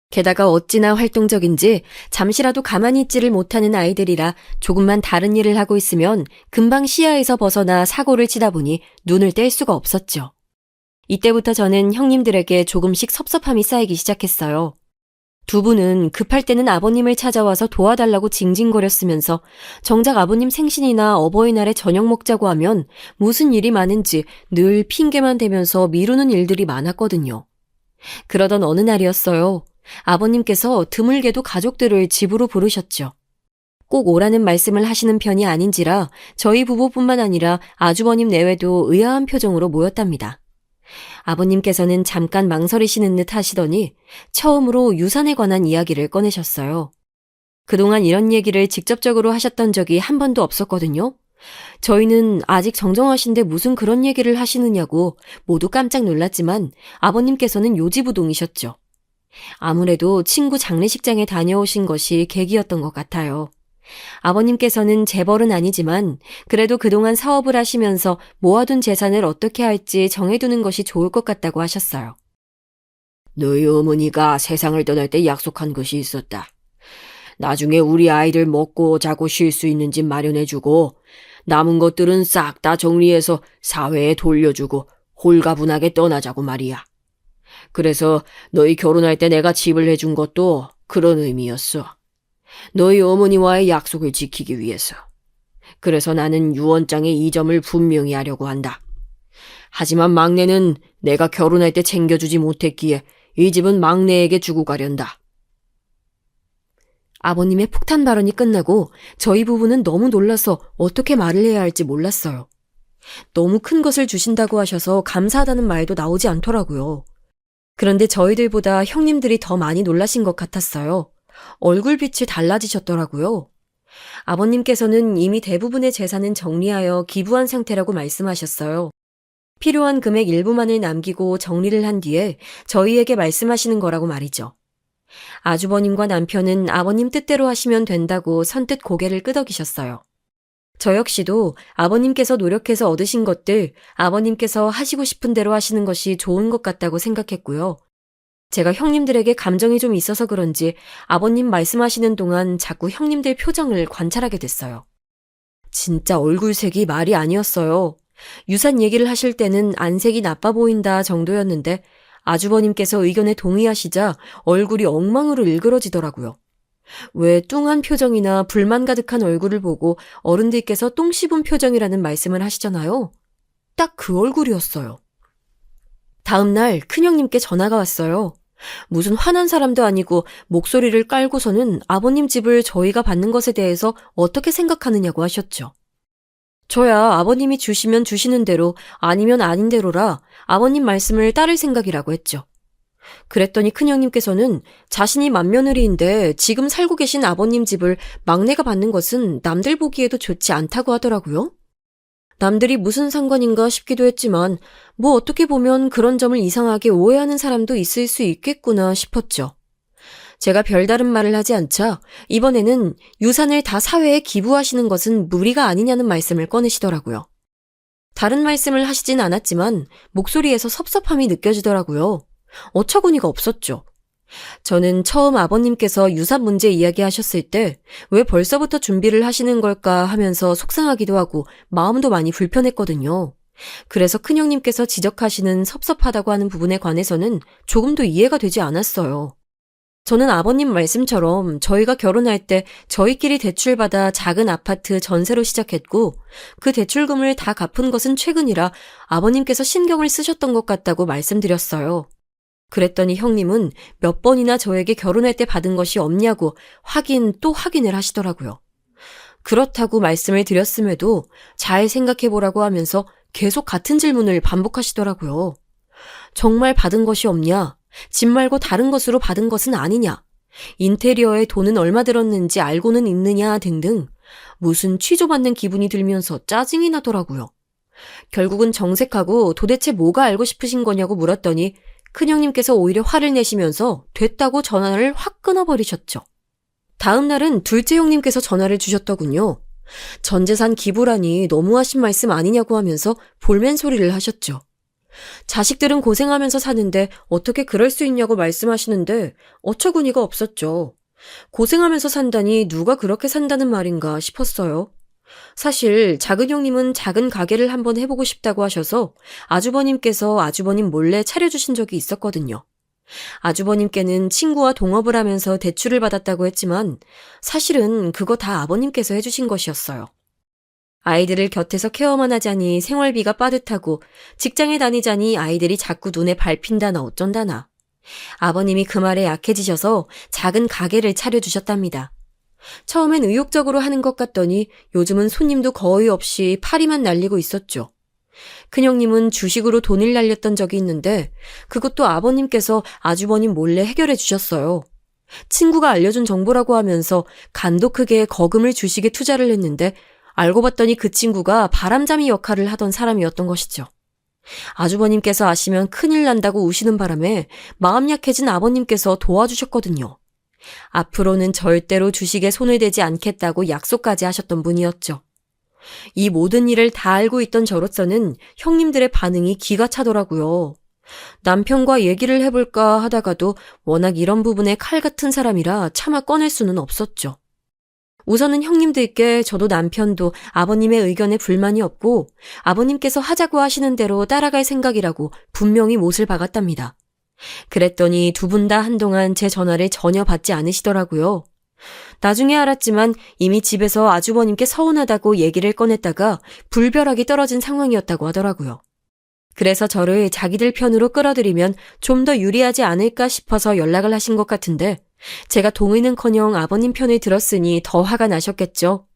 게다가 어찌나 활동적인지 잠시라도 가만히 있지를 못하는 아이들이라 조금만 다른 일을 하고 있으면 금방 시야에서 벗어나 사고를 치다 보니 눈을 뗄 수가 없었죠. 이때부터 저는 형님들에게 조금씩 섭섭함이 쌓이기 시작했어요. 두 분은 급할 때는 아버님을 찾아와서 도와달라고 징징거렸으면서 정작 아버님 생신이나 어버이날에 저녁 먹자고 하면 무슨 일이 많은지 늘 핑계만 대면서 미루는 일들이 많았거든요. 그러던 어느 날이었어요. 아버님께서 드물게도 가족들을 집으로 부르셨죠. 꼭 오라는 말씀을 하시는 편이 아닌지라 저희 부부뿐만 아니라 아주버님 내외도 의아한 표정으로 모였답니다. 아버님께서는 잠깐 망설이시는 듯 하시더니 처음으로 유산에 관한 이야기를 꺼내셨어요. 그동안 이런 얘기를 직접적으로 하셨던 적이 한 번도 없었거든요. 저희는 아직 정정하신데 무슨 그런 얘기를 하시느냐고 모두 깜짝 놀랐지만 아버님께서는 요지부동이셨죠. 아무래도 친구 장례식장에 다녀오신 것이 계기였던 것 같아요. 아버님께서는 재벌은 아니지만 그래도 그동안 사업을 하시면서 모아둔 재산을 어떻게 할지 정해두는 것이 좋을 것 같다고 하셨어요. 너희 어머니가 세상을 떠날 때 약속한 것이 있었다. 나중에 우리 아이들 먹고 자고 쉴 수 있는 집 마련해주고 남은 것들은 싹 다 정리해서 사회에 돌려주고 홀가분하게 떠나자고 말이야. 그래서 너희 결혼할 때 내가 집을 해준 것도 그런 의미였어. 너희 어머니와의 약속을 지키기 위해서. 그래서 나는 유언장에 이 점을 분명히 하려고 한다. 하지만 막내는 내가 결혼할 때 챙겨주지 못했기에 이 집은 막내에게 주고 가련다. 아버님의 폭탄 발언이 끝나고 저희 부부는 너무 놀라서 어떻게 말을 해야 할지 몰랐어요. 너무 큰 것을 주신다고 하셔서 감사하다는 말도 나오지 않더라고요. 그런데 저희들보다 형님들이 더 많이 놀라신 것 같았어요. 얼굴빛이 달라지셨더라고요. 아버님께서는 이미 대부분의 재산은 정리하여 기부한 상태라고 말씀하셨어요. 필요한 금액 일부만을 남기고 정리를 한 뒤에 저희에게 말씀하시는 거라고 말이죠. 아주버님과 남편은 아버님 뜻대로 하시면 된다고 선뜻 고개를 끄덕이셨어요. 저 역시도 아버님께서 노력해서 얻으신 것들, 아버님께서 하시고 싶은 대로 하시는 것이 좋은 것 같다고 생각했고요. 제가 형님들에게 감정이 좀 있어서 그런지 아버님 말씀하시는 동안 자꾸 형님들 표정을 관찰하게 됐어요. 진짜 얼굴색이 말이 아니었어요. 유산 얘기를 하실 때는 안색이 나빠 보인다 정도였는데 아주버님께서 의견에 동의하시자 얼굴이 엉망으로 일그러지더라고요. 왜 뚱한 표정이나 불만 가득한 얼굴을 보고 어른들께서 똥 씹은 표정이라는 말씀을 하시잖아요. 딱 그 얼굴이었어요. 다음 날 큰형님께 전화가 왔어요. 무슨 화난 사람도 아니고 목소리를 깔고서는 아버님 집을 저희가 받는 것에 대해서 어떻게 생각하느냐고 하셨죠. 저야 아버님이 주시면 주시는 대로 아니면 아닌 대로라 아버님 말씀을 따를 생각이라고 했죠. 그랬더니 큰형님께서는 자신이 맏며느리인데 지금 살고 계신 아버님 집을 막내가 받는 것은 남들 보기에도 좋지 않다고 하더라고요. 남들이 무슨 상관인가 싶기도 했지만 뭐 어떻게 보면 그런 점을 이상하게 오해하는 사람도 있을 수 있겠구나 싶었죠. 제가 별다른 말을 하지 않자 이번에는 유산을 다 사회에 기부하시는 것은 무리가 아니냐는 말씀을 꺼내시더라고요. 다른 말씀을 하시진 않았지만 목소리에서 섭섭함이 느껴지더라고요. 어처구니가 없었죠. 저는 처음 아버님께서 유산 문제 이야기하셨을 때 왜 벌써부터 준비를 하시는 걸까 하면서 속상하기도 하고 마음도 많이 불편했거든요. 그래서 큰형님께서 지적하시는 섭섭하다고 하는 부분에 관해서는 조금도 이해가 되지 않았어요. 저는 아버님 말씀처럼 저희가 결혼할 때 저희끼리 대출받아 작은 아파트 전세로 시작했고 그 대출금을 다 갚은 것은 최근이라 아버님께서 신경을 쓰셨던 것 같다고 말씀드렸어요. 그랬더니 형님은 몇 번이나 저에게 결혼할 때 받은 것이 없냐고 확인 또 확인을 하시더라고요. 그렇다고 말씀을 드렸음에도 잘 생각해보라고 하면서 계속 같은 질문을 반복하시더라고요. 정말 받은 것이 없냐? 집 말고 다른 것으로 받은 것은 아니냐? 인테리어에 돈은 얼마 들었는지 알고는 있느냐 등등 무슨 취조받는 기분이 들면서 짜증이 나더라고요. 결국은 정색하고 도대체 뭐가 알고 싶으신 거냐고 물었더니 큰형님께서 오히려 화를 내시면서 됐다고 전화를 확 끊어버리셨죠. 다음 날은 둘째 형님께서 전화를 주셨더군요. 전 재산 기부라니 너무하신 말씀 아니냐고 하면서 볼멘 소리를 하셨죠. 자식들은 고생하면서 사는데 어떻게 그럴 수 있냐고 말씀하시는데 어처구니가 없었죠. 고생하면서 산다니 누가 그렇게 산다는 말인가 싶었어요. 사실 작은 형님은 작은 가게를 한번 해보고 싶다고 하셔서 아주버님께서 아주버님 몰래 차려주신 적이 있었거든요. 아주버님께는 친구와 동업을 하면서 대출을 받았다고 했지만 사실은 그거 다 아버님께서 해주신 것이었어요. 아이들을 곁에서 케어만 하자니 생활비가 빠듯하고 직장에 다니자니 아이들이 자꾸 눈에 밟힌다나 어쩐다나. 아버님이 그 말에 약해지셔서 작은 가게를 차려주셨답니다. 처음엔 의욕적으로 하는 것 같더니 요즘은 손님도 거의 없이 파리만 날리고 있었죠. 큰형님은 주식으로 돈을 날렸던 적이 있는데 그것도 아버님께서 아주버님 몰래 해결해 주셨어요. 친구가 알려준 정보라고 하면서 간도 크게 거금을 주식에 투자를 했는데 알고 봤더니 그 친구가 바람잡이 역할을 하던 사람이었던 것이죠. 아주버님께서 아시면 큰일 난다고 우시는 바람에 마음 약해진 아버님께서 도와주셨거든요. 앞으로는 절대로 주식에 손을 대지 않겠다고 약속까지 하셨던 분이었죠. 이 모든 일을 다 알고 있던 저로서는 형님들의 반응이 기가 차더라고요. 남편과 얘기를 해볼까 하다가도 워낙 이런 부분에 칼 같은 사람이라 차마 꺼낼 수는 없었죠. 우선은 형님들께 저도 남편도 아버님의 의견에 불만이 없고 아버님께서 하자고 하시는 대로 따라갈 생각이라고 분명히 못을 박았답니다. 그랬더니 두 분 다 한동안 제 전화를 전혀 받지 않으시더라고요. 나중에 알았지만 이미 집에서 아주버님께 서운하다고 얘기를 꺼냈다가 불벼락이 떨어진 상황이었다고 하더라고요. 그래서 저를 자기들 편으로 끌어들이면 좀 더 유리하지 않을까 싶어서 연락을 하신 것 같은데 제가 동의는커녕 아버님 편을 들었으니 더 화가 나셨겠죠.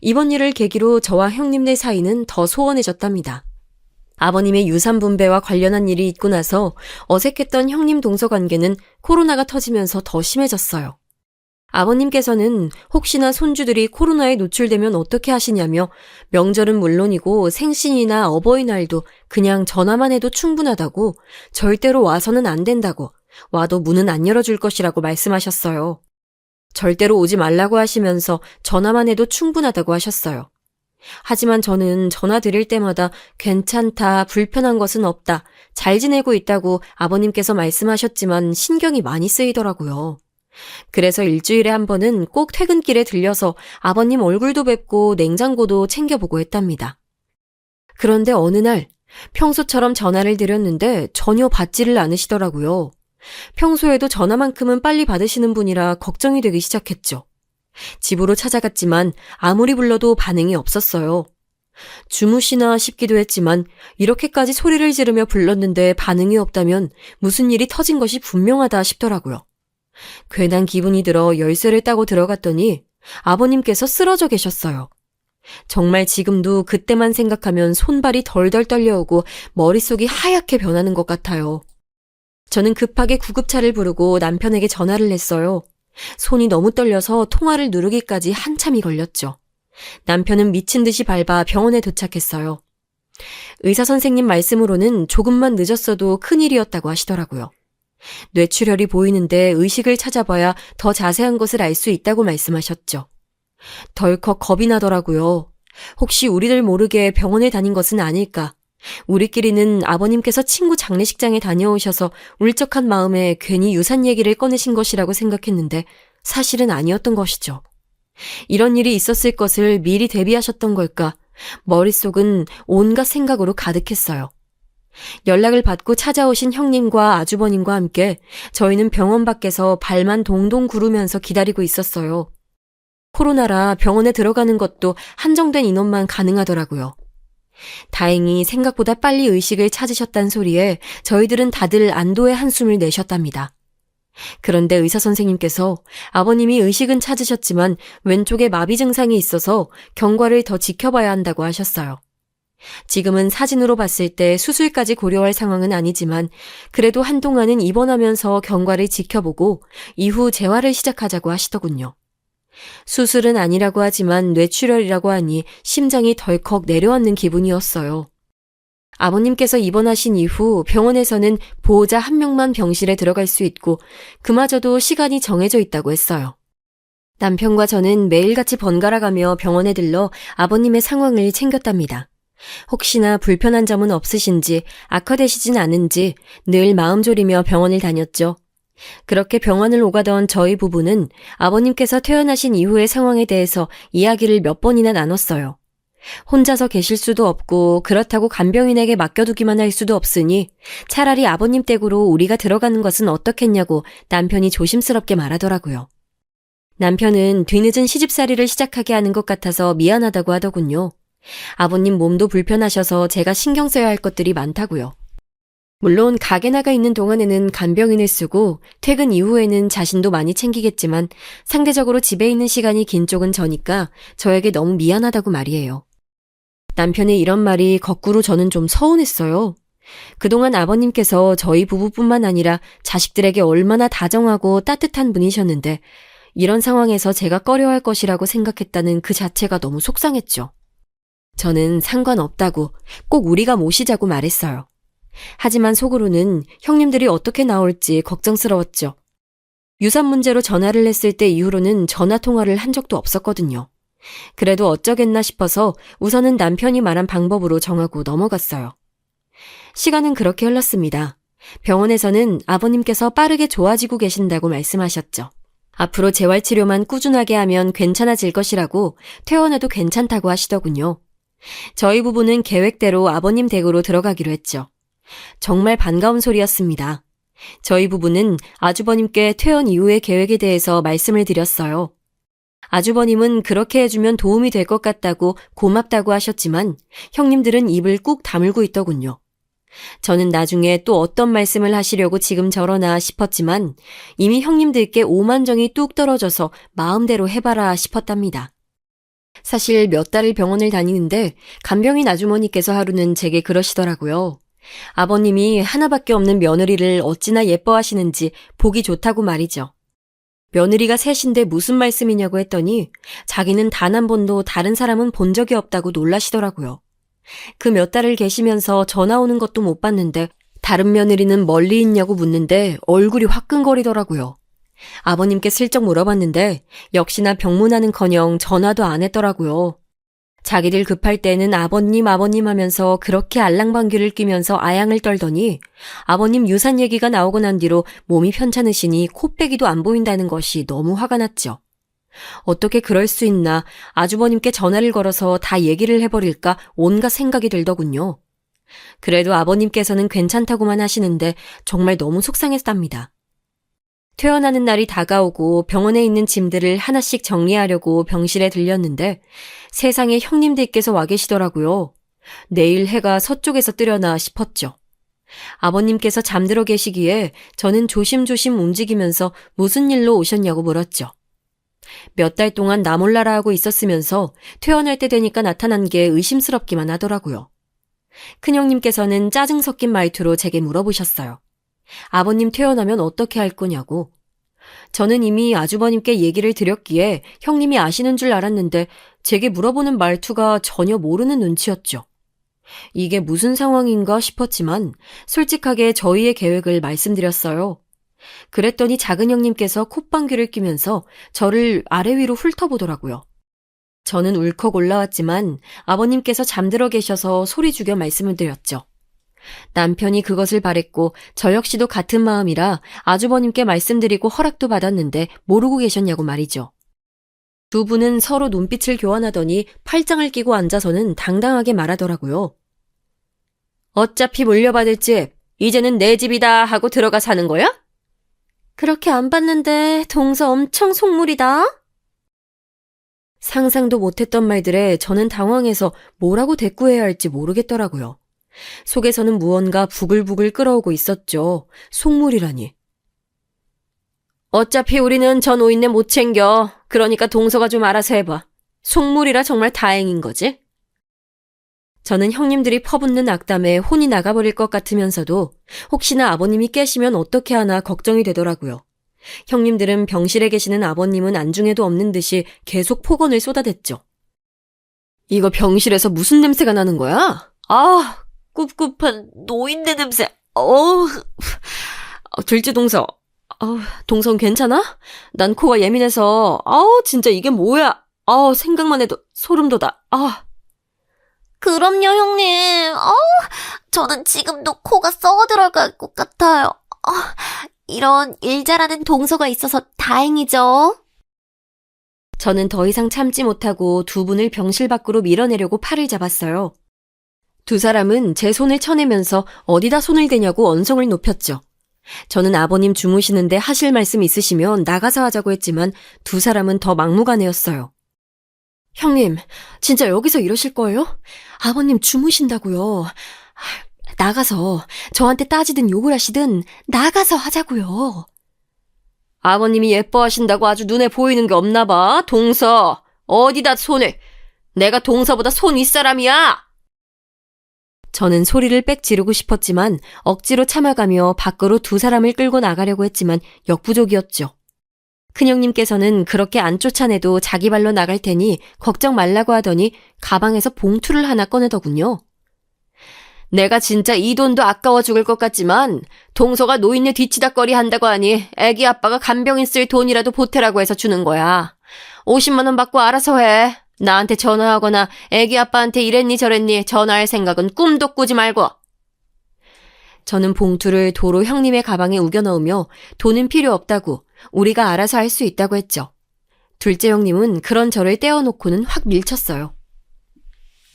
이번 일을 계기로 저와 형님들 사이는 더 소원해졌답니다. 아버님의 유산 분배와 관련한 일이 있고 나서 어색했던 형님 동서 관계는 코로나가 터지면서 더 심해졌어요. 아버님께서는 혹시나 손주들이 코로나에 노출되면 어떻게 하시냐며 명절은 물론이고 생신이나 어버이날도 그냥 전화만 해도 충분하다고 절대로 와서는 안 된다고 와도 문은 안 열어줄 것이라고 말씀하셨어요. 절대로 오지 말라고 하시면서 전화만 해도 충분하다고 하셨어요. 하지만 저는 전화 드릴 때마다 괜찮다, 불편한 것은 없다, 잘 지내고 있다고 아버님께서 말씀하셨지만 신경이 많이 쓰이더라고요. 그래서 일주일에 한 번은 꼭 퇴근길에 들려서 아버님 얼굴도 뵙고 냉장고도 챙겨보고 했답니다. 그런데 어느 날 평소처럼 전화를 드렸는데 전혀 받지를 않으시더라고요. 평소에도 전화만큼은 빨리 받으시는 분이라 걱정이 되기 시작했죠. 집으로 찾아갔지만 아무리 불러도 반응이 없었어요. 주무시나 싶기도 했지만 이렇게까지 소리를 지르며 불렀는데 반응이 없다면 무슨 일이 터진 것이 분명하다 싶더라고요. 괜한 기분이 들어 열쇠를 따고 들어갔더니 아버님께서 쓰러져 계셨어요. 정말 지금도 그때만 생각하면 손발이 덜덜 떨려오고 머릿속이 하얗게 변하는 것 같아요. 저는 급하게 구급차를 부르고 남편에게 전화를 했어요. 손이 너무 떨려서 통화를 누르기까지 한참이 걸렸죠. 남편은 미친 듯이 밟아 병원에 도착했어요. 의사 선생님 말씀으로는 조금만 늦었어도 큰일이었다고 하시더라고요. 뇌출혈이 보이는데 의식을 찾아봐야 더 자세한 것을 알 수 있다고 말씀하셨죠. 덜컥 겁이 나더라고요. 혹시 우리들 모르게 병원에 다닌 것은 아닐까. 우리끼리는 아버님께서 친구 장례식장에 다녀오셔서 울적한 마음에 괜히 유산 얘기를 꺼내신 것이라고 생각했는데 사실은 아니었던 것이죠. 이런 일이 있었을 것을 미리 대비하셨던 걸까? 머릿속은 온갖 생각으로 가득했어요. 연락을 받고 찾아오신 형님과 아주버님과 함께 저희는 병원 밖에서 발만 동동 구르면서 기다리고 있었어요. 코로나라 병원에 들어가는 것도 한정된 인원만 가능하더라고요. 다행히 생각보다 빨리 의식을 찾으셨단 소리에 저희들은 다들 안도의 한숨을 내셨답니다. 그런데 의사 선생님께서 아버님이 의식은 찾으셨지만 왼쪽에 마비 증상이 있어서 경과를 더 지켜봐야 한다고 하셨어요. 지금은 사진으로 봤을 때 수술까지 고려할 상황은 아니지만 그래도 한동안은 입원하면서 경과를 지켜보고 이후 재활을 시작하자고 하시더군요. 수술은 아니라고 하지만 뇌출혈이라고 하니 심장이 덜컥 내려앉는 기분이었어요. 아버님께서 입원하신 이후 병원에서는 보호자 한 명만 병실에 들어갈 수 있고 그마저도 시간이 정해져 있다고 했어요. 남편과 저는 매일같이 번갈아 가며 병원에 들러 아버님의 상황을 챙겼답니다. 혹시나 불편한 점은 없으신지 악화되시진 않은지 늘 마음 졸이며 병원을 다녔죠. 그렇게 병원을 오가던 저희 부부는 아버님께서 퇴원하신 이후의 상황에 대해서 이야기를 몇 번이나 나눴어요. 혼자서 계실 수도 없고 그렇다고 간병인에게 맡겨두기만 할 수도 없으니 차라리 아버님 댁으로 우리가 들어가는 것은 어떻겠냐고 남편이 조심스럽게 말하더라고요. 남편은 뒤늦은 시집살이를 시작하게 하는 것 같아서 미안하다고 하더군요. 아버님 몸도 불편하셔서 제가 신경 써야 할 것들이 많다고요. 물론 가게 나가 있는 동안에는 간병인을 쓰고 퇴근 이후에는 자신도 많이 챙기겠지만 상대적으로 집에 있는 시간이 긴 쪽은 저니까 저에게 너무 미안하다고 말이에요. 남편의 이런 말이 거꾸로 저는 좀 서운했어요. 그동안 아버님께서 저희 부부뿐만 아니라 자식들에게 얼마나 다정하고 따뜻한 분이셨는데 이런 상황에서 제가 꺼려할 것이라고 생각했다는 그 자체가 너무 속상했죠. 저는 상관없다고 꼭 우리가 모시자고 말했어요. 하지만 속으로는 형님들이 어떻게 나올지 걱정스러웠죠. 유산 문제로 전화를 했을 때 이후로는 전화 통화를 한 적도 없었거든요. 그래도 어쩌겠나 싶어서 우선은 남편이 말한 방법으로 정하고 넘어갔어요. 시간은 그렇게 흘렀습니다. 병원에서는 아버님께서 빠르게 좋아지고 계신다고 말씀하셨죠. 앞으로 재활치료만 꾸준하게 하면 괜찮아질 것이라고 퇴원해도 괜찮다고 하시더군요. 저희 부부는 계획대로 아버님 댁으로 들어가기로 했죠. 정말 반가운 소리였습니다. 저희 부부는 아주버님께 퇴원 이후의 계획에 대해서 말씀을 드렸어요. 아주버님은 그렇게 해주면 도움이 될 것 같다고 고맙다고 하셨지만 형님들은 입을 꾹 다물고 있더군요. 저는 나중에 또 어떤 말씀을 하시려고 지금 저러나 싶었지만 이미 형님들께 오만정이 뚝 떨어져서 마음대로 해봐라 싶었답니다. 사실 몇 달을 병원을 다니는데 간병인 아주머니께서 하루는 제게 그러시더라고요. 아버님이 하나밖에 없는 며느리를 어찌나 예뻐하시는지 보기 좋다고 말이죠. 며느리가 셋인데 무슨 말씀이냐고 했더니 자기는 단 한 번도 다른 사람은 본 적이 없다고 놀라시더라고요. 그 몇 달을 계시면서 전화 오는 것도 못 봤는데 다른 며느리는 멀리 있냐고 묻는데 얼굴이 화끈거리더라고요. 아버님께 슬쩍 물어봤는데 역시나 병문안은커녕 전화도 안 했더라고요. 자기들 급할 때는 아버님 하면서 그렇게 알랑방귀를 뀌면서 아양을 떨더니 아버님 유산 얘기가 나오고 난 뒤로 몸이 편찮으시니 코빼기도 안 보인다는 것이 너무 화가 났죠. 어떻게 그럴 수 있나 아주버님께 전화를 걸어서 다 얘기를 해버릴까 온갖 생각이 들더군요. 그래도 아버님께서는 괜찮다고만 하시는데 정말 너무 속상했답니다. 퇴원하는 날이 다가오고 병원에 있는 짐들을 하나씩 정리하려고 병실에 들렸는데 세상에 형님들께서 와 계시더라고요. 내일 해가 서쪽에서 뜨려나 싶었죠. 아버님께서 잠들어 계시기에 저는 조심조심 움직이면서 무슨 일로 오셨냐고 물었죠. 몇 달 동안 나 몰라라 하고 있었으면서 퇴원할 때 되니까 나타난 게 의심스럽기만 하더라고요. 큰형님께서는 짜증 섞인 말투로 제게 물어보셨어요. 아버님 퇴원하면 어떻게 할 거냐고. 저는 이미 아주버님께 얘기를 드렸기에 형님이 아시는 줄 알았는데 제게 물어보는 말투가 전혀 모르는 눈치였죠. 이게 무슨 상황인가 싶었지만 솔직하게 저희의 계획을 말씀드렸어요. 그랬더니 작은 형님께서 콧방귀를 뀌면서 저를 아래 위로 훑어보더라고요. 저는 울컥 올라왔지만 아버님께서 잠들어 계셔서 소리 죽여 말씀을 드렸죠. 남편이 그것을 바랬고 저 역시도 같은 마음이라 아주버님께 말씀드리고 허락도 받았는데 모르고 계셨냐고 말이죠. 두 분은 서로 눈빛을 교환하더니 팔짱을 끼고 앉아서는 당당하게 말하더라고요. 어차피 물려받을 집, 이제는 내 집이다 하고 들어가 사는 거야? 그렇게 안 봤는데 동서 엄청 속물이다. 상상도 못했던 말들에 저는 당황해서 뭐라고 대꾸해야 할지 모르겠더라고요. 속에서는 무언가 부글부글 끓어오고 있었죠. 속물이라니. 어차피 우리는 저 노인네 못 챙겨. 그러니까 동서가 좀 알아서 해봐. 속물이라 정말 다행인 거지? 저는 형님들이 퍼붓는 악담에 혼이 나가버릴 것 같으면서도 혹시나 아버님이 깨시면 어떻게 하나 걱정이 되더라고요. 형님들은 병실에 계시는 아버님은 안중에도 없는 듯이 계속 폭언을 쏟아댔죠. 이거 병실에서 무슨 냄새가 나는 거야? 아, 꿉꿉한 노인네 냄새. 둘째 동서, 동성 괜찮아? 난 코가 예민해서, 진짜 이게 뭐야? 생각만 해도 소름 돋아. 그럼요, 형님. 저는 지금도 코가 썩어 들어갈 것 같아요. 이런 일 잘하는 동서가 있어서 다행이죠. 저는 더 이상 참지 못하고 두 분을 병실 밖으로 밀어내려고 팔을 잡았어요. 두 사람은 제 손을 쳐내면서 어디다 손을 대냐고 언성을 높였죠. 저는 아버님 주무시는데 하실 말씀 있으시면 나가서 하자고 했지만 두 사람은 더 막무가내였어요. 형님, 진짜 여기서 이러실 거예요? 아버님 주무신다고요. 나가서 저한테 따지든 욕을 하시든 나가서 하자고요. 아버님이 예뻐하신다고 아주 눈에 보이는 게 없나 봐. 동서, 어디다 손을. 내가 동서보다 손 윗사람이야. 저는 소리를 빽 지르고 싶었지만 억지로 참아가며 밖으로 두 사람을 끌고 나가려고 했지만 역부족이었죠. 큰형님께서는 그렇게 안 쫓아내도 자기 발로 나갈 테니 걱정 말라고 하더니 가방에서 봉투를 하나 꺼내더군요. 내가 진짜 이 돈도 아까워 죽을 것 같지만 동서가 노인네 뒤치다꺼리 한다고 하니 애기 아빠가 간병인 쓸 돈이라도 보태라고 해서 주는 거야. 50만 원 받고 알아서 해. 나한테 전화하거나 애기 아빠한테 이랬니 저랬니 전화할 생각은 꿈도 꾸지 말고. 저는 봉투를 도로 형님의 가방에 우겨 넣으며 돈은 필요 없다고 우리가 알아서 할 수 있다고 했죠. 둘째 형님은 그런 저를 떼어놓고는 확 밀쳤어요.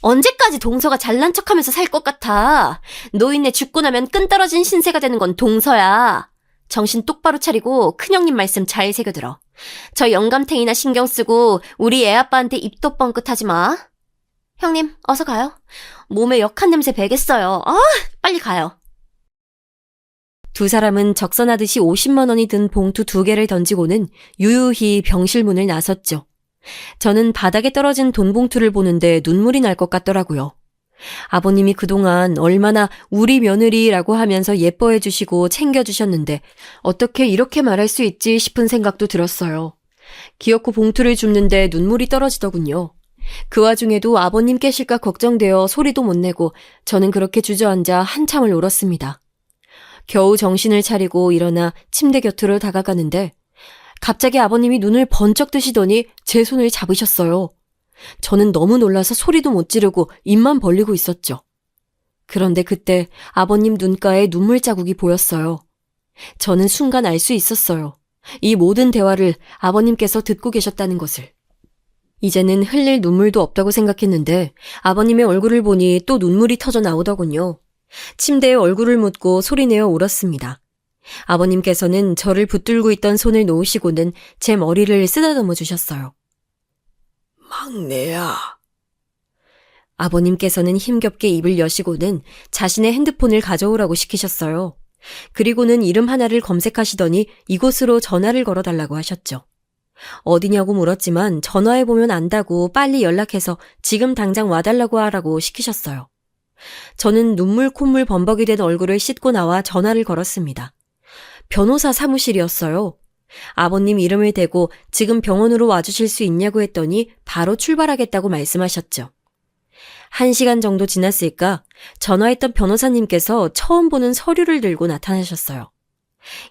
언제까지 동서가 잘난 척하면서 살 것 같아. 노인네 죽고 나면 끈 떨어진 신세가 되는 건 동서야. 정신 똑바로 차리고 큰형님 말씀 잘 새겨들어. 저 영감탱이나 신경 쓰고 우리 애아빠한테 입도 뻥끗하지 마. 형님, 어서 가요. 몸에 역한 냄새 배겠어요. 빨리 가요. 두 사람은 적선하듯이 50만 원이 든 봉투 2개를 던지고는 유유히 병실 문을 나섰죠. 저는 바닥에 떨어진 돈 봉투를 보는데 눈물이 날 것 같더라고요. 아버님이 그동안 얼마나 우리 며느리라고 하면서 예뻐해 주시고 챙겨주셨는데 어떻게 이렇게 말할 수 있지 싶은 생각도 들었어요. 기어코 봉투를 줍는데 눈물이 떨어지더군요. 그 와중에도 아버님 깨실까 걱정되어 소리도 못 내고 저는 그렇게 주저앉아 한참을 울었습니다. 겨우 정신을 차리고 일어나 침대 곁으로 다가가는데 갑자기 아버님이 눈을 번쩍 뜨시더니 제 손을 잡으셨어요. 저는 너무 놀라서 소리도 못 지르고 입만 벌리고 있었죠. 그런데 그때 아버님 눈가에 눈물 자국이 보였어요. 저는 순간 알 수 있었어요. 이 모든 대화를 아버님께서 듣고 계셨다는 것을. 이제는 흘릴 눈물도 없다고 생각했는데 아버님의 얼굴을 보니 또 눈물이 터져 나오더군요. 침대에 얼굴을 묻고 소리내어 울었습니다. 아버님께서는 저를 붙들고 있던 손을 놓으시고는 제 머리를 쓰다듬어 주셨어요. 막내야. 아버님께서는 힘겹게 입을 여시고는 자신의 핸드폰을 가져오라고 시키셨어요. 그리고는 이름 하나를 검색하시더니 이곳으로 전화를 걸어달라고 하셨죠. 어디냐고 물었지만 전화해보면 안다고 빨리 연락해서 지금 당장 와달라고 하라고 시키셨어요. 저는 눈물 콧물 범벅이 된 얼굴을 씻고 나와 전화를 걸었습니다. 변호사 사무실이었어요. 아버님 이름을 대고 지금 병원으로 와주실 수 있냐고 했더니 바로 출발하겠다고 말씀하셨죠. 1시간 정도 지났을까 전화했던 변호사님께서 처음 보는 서류를 들고 나타나셨어요.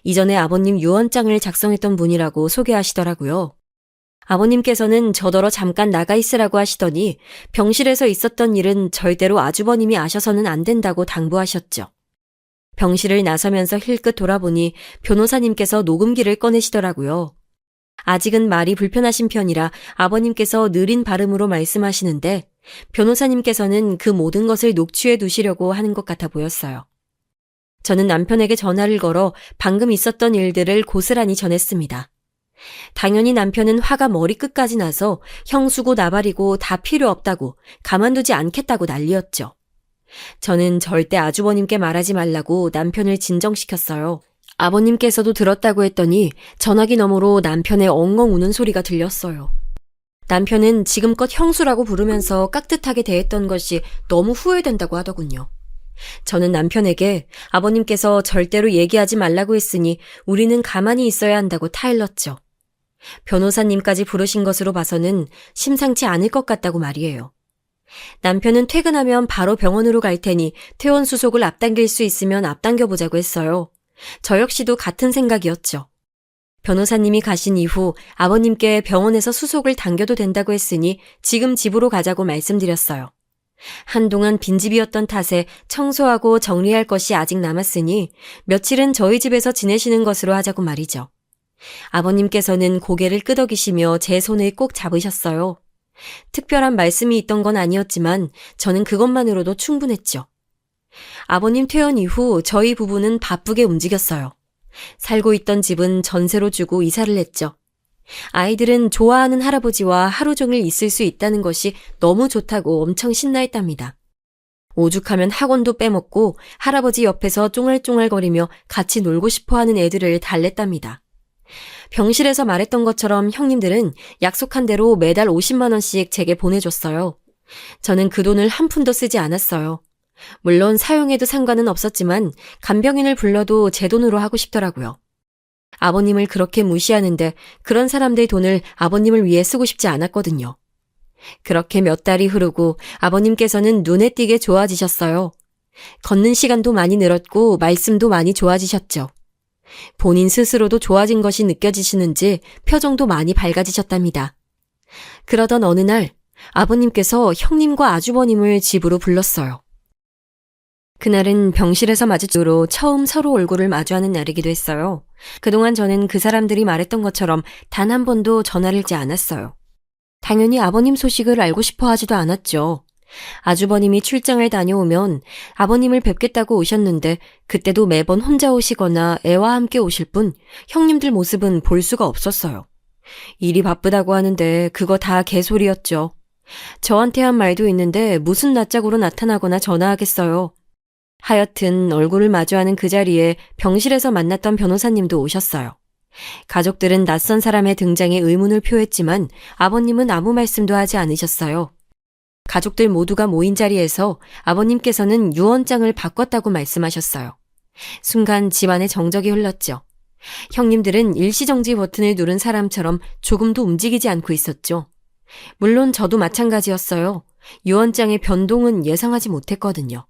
이전에 아버님 유언장을 작성했던 분이라고 소개하시더라고요. 아버님께서는 저더러 잠깐 나가 있으라고 하시더니 병실에서 있었던 일은 절대로 아주버님이 아셔서는 안 된다고 당부하셨죠. 병실을 나서면서 힐끗 돌아보니 변호사님께서 녹음기를 꺼내시더라고요. 아직은 말이 불편하신 편이라 아버님께서 느린 발음으로 말씀하시는데 변호사님께서는 그 모든 것을 녹취해 두시려고 하는 것 같아 보였어요. 저는 남편에게 전화를 걸어 방금 있었던 일들을 고스란히 전했습니다. 당연히 남편은 화가 머리끝까지 나서 형수고 나발이고 다 필요 없다고 가만두지 않겠다고 난리였죠. 저는 절대 아주버님께 말하지 말라고 남편을 진정시켰어요. 아버님께서도 들었다고 했더니 전화기 너머로 남편의 엉엉 우는 소리가 들렸어요. 남편은 지금껏 형수라고 부르면서 깍듯하게 대했던 것이 너무 후회된다고 하더군요. 저는 남편에게 아버님께서 절대로 얘기하지 말라고 했으니 우리는 가만히 있어야 한다고 타일렀죠. 변호사님까지 부르신 것으로 봐서는 심상치 않을 것 같다고 말이에요. 남편은 퇴근하면 바로 병원으로 갈 테니 퇴원 수속을 앞당길 수 있으면 앞당겨보자고 했어요. 저 역시도 같은 생각이었죠. 변호사님이 가신 이후 아버님께 병원에서 수속을 당겨도 된다고 했으니 지금 집으로 가자고 말씀드렸어요. 한동안 빈집이었던 탓에 청소하고 정리할 것이 아직 남았으니 며칠은 저희 집에서 지내시는 것으로 하자고 말이죠. 아버님께서는 고개를 끄덕이시며 제 손을 꼭 잡으셨어요. 특별한 말씀이 있던 건 아니었지만 저는 그것만으로도 충분했죠. 아버님 퇴원 이후 저희 부부는 바쁘게 움직였어요. 살고 있던 집은 전세로 주고 이사를 했죠. 아이들은 좋아하는 할아버지와 하루 종일 있을 수 있다는 것이 너무 좋다고 엄청 신나했답니다. 오죽하면 학원도 빼먹고 할아버지 옆에서 쫑알쫑알거리며 같이 놀고 싶어하는 애들을 달랬답니다. 병실에서 말했던 것처럼 형님들은 약속한 대로 매달 50만 원씩 제게 보내줬어요. 저는 그 돈을 한 푼도 쓰지 않았어요. 물론 사용해도 상관은 없었지만 간병인을 불러도 제 돈으로 하고 싶더라고요. 아버님을 그렇게 무시하는데 그런 사람들의 돈을 아버님을 위해 쓰고 싶지 않았거든요. 그렇게 몇 달이 흐르고 아버님께서는 눈에 띄게 좋아지셨어요. 걷는 시간도 많이 늘었고 말씀도 많이 좋아지셨죠. 본인 스스로도 좋아진 것이 느껴지시는지 표정도 많이 밝아지셨답니다. 그러던 어느 날 아버님께서 형님과 아주버님을 집으로 불렀어요. 그날은 병실에서 마주치로 처음 서로 얼굴을 마주하는 날이기도 했어요. 그동안 저는 그 사람들이 말했던 것처럼 단 한 번도 전화를 하지 않았어요. 당연히 아버님 소식을 알고 싶어 하지도 않았죠. 아주버님이 출장을 다녀오면 아버님을 뵙겠다고 오셨는데 그때도 매번 혼자 오시거나 애와 함께 오실 뿐 형님들 모습은 볼 수가 없었어요. 일이 바쁘다고 하는데 그거 다 개소리였죠. 저한테 한 말도 있는데 무슨 낯짝으로 나타나거나 전화하겠어요. 하여튼 얼굴을 마주하는 그 자리에 병실에서 만났던 변호사님도 오셨어요. 가족들은 낯선 사람의 등장에 의문을 표했지만 아버님은 아무 말씀도 하지 않으셨어요. 가족들 모두가 모인 자리에서 아버님께서는 유언장을 바꿨다고 말씀하셨어요. 순간 집안에 정적이 흘렀죠. 형님들은 일시정지 버튼을 누른 사람처럼 조금도 움직이지 않고 있었죠. 물론 저도 마찬가지였어요. 유언장의 변동은 예상하지 못했거든요.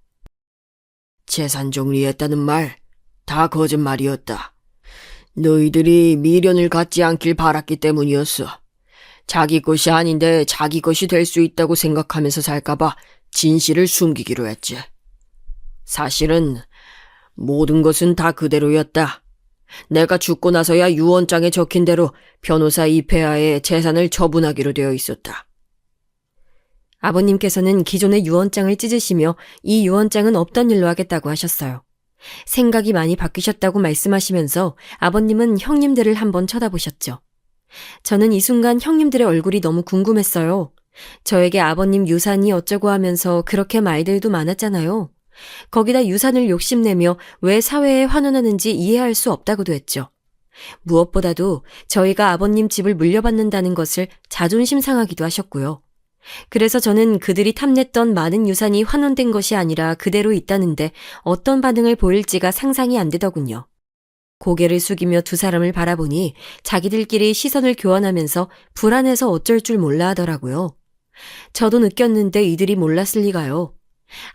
재산 정리했다는 말 다 거짓말이었다. 너희들이 미련을 갖지 않길 바랐기 때문이었어. 자기 것이 아닌데 자기 것이 될 수 있다고 생각하면서 살까봐 진실을 숨기기로 했지. 사실은 모든 것은 다 그대로였다. 내가 죽고 나서야 유언장에 적힌 대로 변호사 이폐하의 재산을 처분하기로 되어 있었다. 아버님께서는 기존의 유언장을 찢으시며 이 유언장은 없던 일로 하겠다고 하셨어요. 생각이 많이 바뀌셨다고 말씀하시면서 아버님은 형님들을 한번 쳐다보셨죠. 저는 이 순간 형님들의 얼굴이 너무 궁금했어요. 저에게 아버님 유산이 어쩌고 하면서 그렇게 말들도 많았잖아요. 거기다 유산을 욕심내며 왜 사회에 환원하는지 이해할 수 없다고도 했죠. 무엇보다도 저희가 아버님 집을 물려받는다는 것을 자존심 상하기도 하셨고요. 그래서 저는 그들이 탐냈던 많은 유산이 환원된 것이 아니라 그대로 있다는데 어떤 반응을 보일지가 상상이 안 되더군요. 고개를 숙이며 두 사람을 바라보니 자기들끼리 시선을 교환하면서 불안해서 어쩔 줄 몰라 하더라고요. 저도 느꼈는데 이들이 몰랐을 리가요.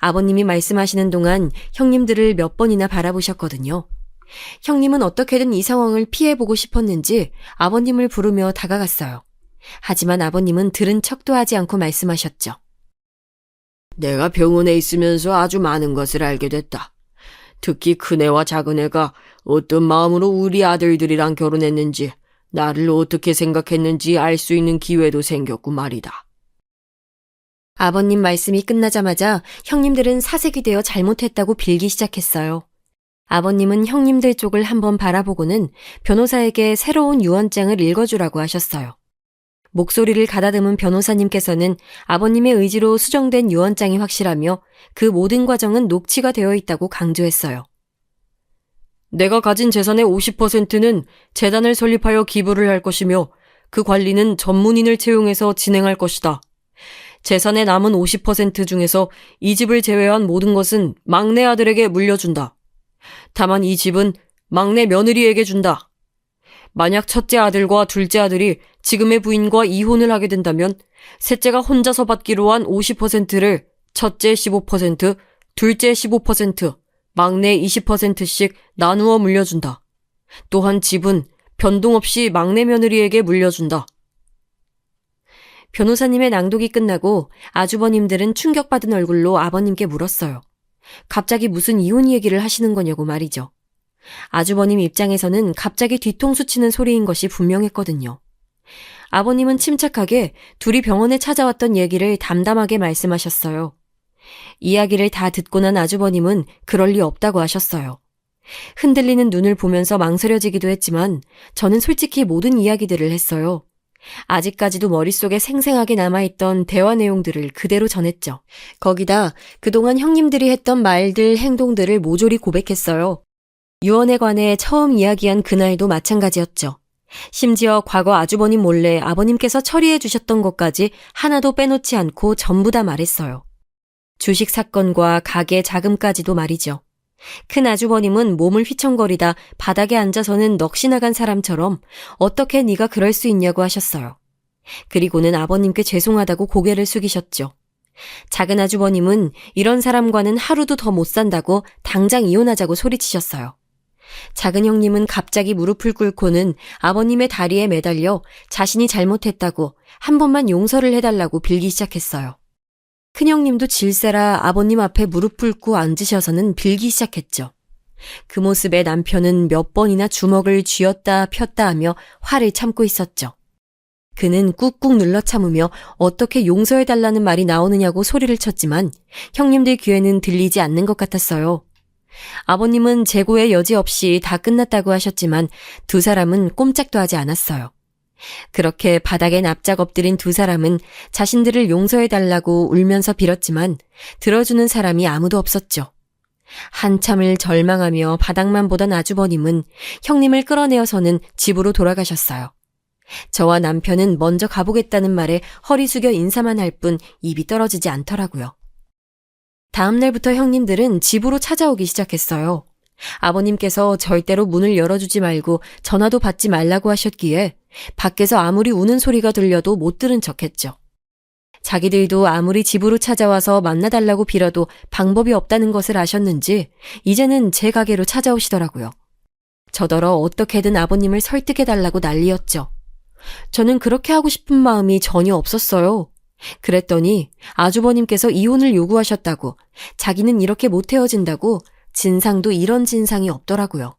아버님이 말씀하시는 동안 형님들을 몇 번이나 바라보셨거든요. 형님은 어떻게든 이 상황을 피해보고 싶었는지 아버님을 부르며 다가갔어요. 하지만 아버님은 들은 척도 하지 않고 말씀하셨죠. 내가 병원에 있으면서 아주 많은 것을 알게 됐다. 특히 큰애와 작은애가 어떤 마음으로 우리 아들들이랑 결혼했는지, 나를 어떻게 생각했는지 알 수 있는 기회도 생겼고 말이다. 아버님 말씀이 끝나자마자 형님들은 사색이 되어 잘못했다고 빌기 시작했어요. 아버님은 형님들 쪽을 한번 바라보고는 변호사에게 새로운 유언장을 읽어주라고 하셨어요. 목소리를 가다듬은 변호사님께서는 아버님의 의지로 수정된 유언장이 확실하며 그 모든 과정은 녹취가 되어 있다고 강조했어요. 내가 가진 재산의 50%는 재단을 설립하여 기부를 할 것이며 그 관리는 전문인을 채용해서 진행할 것이다. 재산의 남은 50% 중에서 이 집을 제외한 모든 것은 막내 아들에게 물려준다. 다만 이 집은 막내 며느리에게 준다. 만약 첫째 아들과 둘째 아들이 지금의 부인과 이혼을 하게 된다면 셋째가 혼자서 받기로 한 50%를 첫째 15%, 둘째 15%, 막내 20%씩 나누어 물려준다. 또한 집은 변동 없이 막내 며느리에게 물려준다. 변호사님의 낭독이 끝나고 아주버님들은 충격받은 얼굴로 아버님께 물었어요. 갑자기 무슨 이혼 얘기를 하시는 거냐고 말이죠. 아주버님 입장에서는 갑자기 뒤통수 치는 소리인 것이 분명했거든요. 아버님은 침착하게 둘이 병원에 찾아왔던 얘기를 담담하게 말씀하셨어요. 이야기를 다 듣고 난 아주버님은 그럴 리 없다고 하셨어요. 흔들리는 눈을 보면서 망설여지기도 했지만 저는 솔직히 모든 이야기들을 했어요. 아직까지도 머릿속에 생생하게 남아있던 대화 내용들을 그대로 전했죠. 거기다 그동안 형님들이 했던 말들, 행동들을 모조리 고백했어요. 유언에 관해 처음 이야기한 그날도 마찬가지였죠. 심지어 과거 아주버님 몰래 아버님께서 처리해 주셨던 것까지 하나도 빼놓지 않고 전부 다 말했어요. 주식 사건과 가게 자금까지도 말이죠. 큰 아주버님은 몸을 휘청거리다 바닥에 앉아서는 넋이 나간 사람처럼 어떻게 네가 그럴 수 있냐고 하셨어요. 그리고는 아버님께 죄송하다고 고개를 숙이셨죠. 작은 아주버님은 이런 사람과는 하루도 더 못 산다고 당장 이혼하자고 소리치셨어요. 작은 형님은 갑자기 무릎을 꿇고는 아버님의 다리에 매달려 자신이 잘못했다고 한 번만 용서를 해달라고 빌기 시작했어요. 큰형님도 질세라 아버님 앞에 무릎 꿇고 앉으셔서는 빌기 시작했죠. 그 모습에 남편은 몇 번이나 주먹을 쥐었다 폈다 하며 화를 참고 있었죠. 그는 꾹꾹 눌러 참으며 어떻게 용서해달라는 말이 나오느냐고 소리를 쳤지만 형님들 귀에는 들리지 않는 것 같았어요. 아버님은 재고의 여지 없이 다 끝났다고 하셨지만 두 사람은 꼼짝도 하지 않았어요. 그렇게 바닥에 납작 엎드린 두 사람은 자신들을 용서해달라고 울면서 빌었지만 들어주는 사람이 아무도 없었죠. 한참을 절망하며 바닥만 보던 아주버님은 형님을 끌어내어서는 집으로 돌아가셨어요. 저와 남편은 먼저 가보겠다는 말에 허리 숙여 인사만 할 뿐 입이 떨어지지 않더라고요. 다음 날부터 형님들은 집으로 찾아오기 시작했어요. 아버님께서 절대로 문을 열어주지 말고 전화도 받지 말라고 하셨기에 밖에서 아무리 우는 소리가 들려도 못 들은 척했죠. 자기들도 아무리 집으로 찾아와서 만나달라고 빌어도 방법이 없다는 것을 아셨는지 이제는 제 가게로 찾아오시더라고요. 저더러 어떻게든 아버님을 설득해달라고 난리였죠. 저는 그렇게 하고 싶은 마음이 전혀 없었어요. 그랬더니 아주버님께서 이혼을 요구하셨다고, 자기는 이렇게 못 헤어진다고, 진상도 이런 진상이 없더라고요.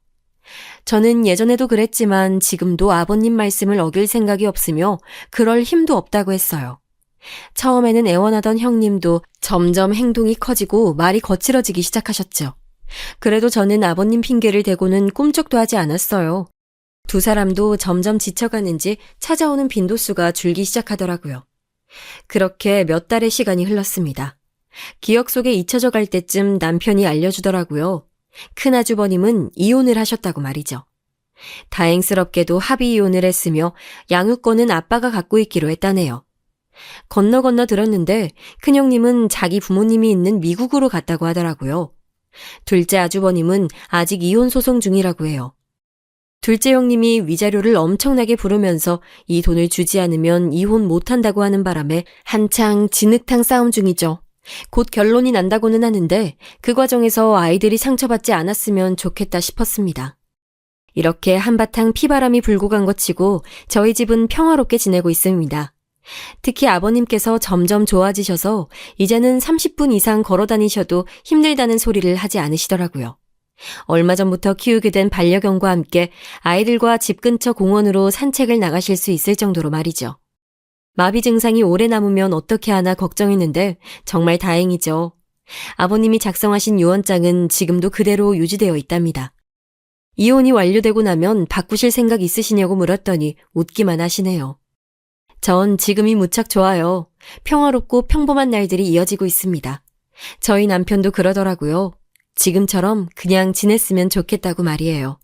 저는 예전에도 그랬지만 지금도 아버님 말씀을 어길 생각이 없으며 그럴 힘도 없다고 했어요. 처음에는 애원하던 형님도 점점 행동이 커지고 말이 거칠어지기 시작하셨죠. 그래도 저는 아버님 핑계를 대고는 꿈쩍도 하지 않았어요. 두 사람도 점점 지쳐가는지 찾아오는 빈도수가 줄기 시작하더라고요. 그렇게 몇 달의 시간이 흘렀습니다. 기억 속에 잊혀져 갈 때쯤 남편이 알려주더라고요. 큰아주버님은 이혼을 하셨다고 말이죠. 다행스럽게도 합의 이혼을 했으며 양육권은 아빠가 갖고 있기로 했다네요. 건너 들었는데 큰형님은 자기 부모님이 있는 미국으로 갔다고 하더라고요. 둘째 아주버님은 아직 이혼 소송 중이라고 해요. 둘째 형님이 위자료를 엄청나게 부르면서 이 돈을 주지 않으면 이혼 못한다고 하는 바람에 한창 진흙탕 싸움 중이죠. 곧 결론이 난다고는 하는데 그 과정에서 아이들이 상처받지 않았으면 좋겠다 싶었습니다. 이렇게 한바탕 피바람이 불고 간 것 치고 저희 집은 평화롭게 지내고 있습니다. 특히 아버님께서 점점 좋아지셔서 이제는 30분 이상 걸어 다니셔도 힘들다는 소리를 하지 않으시더라고요. 얼마 전부터 키우게 된 반려견과 함께 아이들과 집 근처 공원으로 산책을 나가실 수 있을 정도로 말이죠. 마비 증상이 오래 남으면 어떻게 하나 걱정했는데 정말 다행이죠. 아버님이 작성하신 유언장은 지금도 그대로 유지되어 있답니다. 이혼이 완료되고 나면 바꾸실 생각 있으시냐고 물었더니 웃기만 하시네요. 전 지금이 무척 좋아요. 평화롭고 평범한 날들이 이어지고 있습니다. 저희 남편도 그러더라고요. 지금처럼 그냥 지냈으면 좋겠다고 말이에요.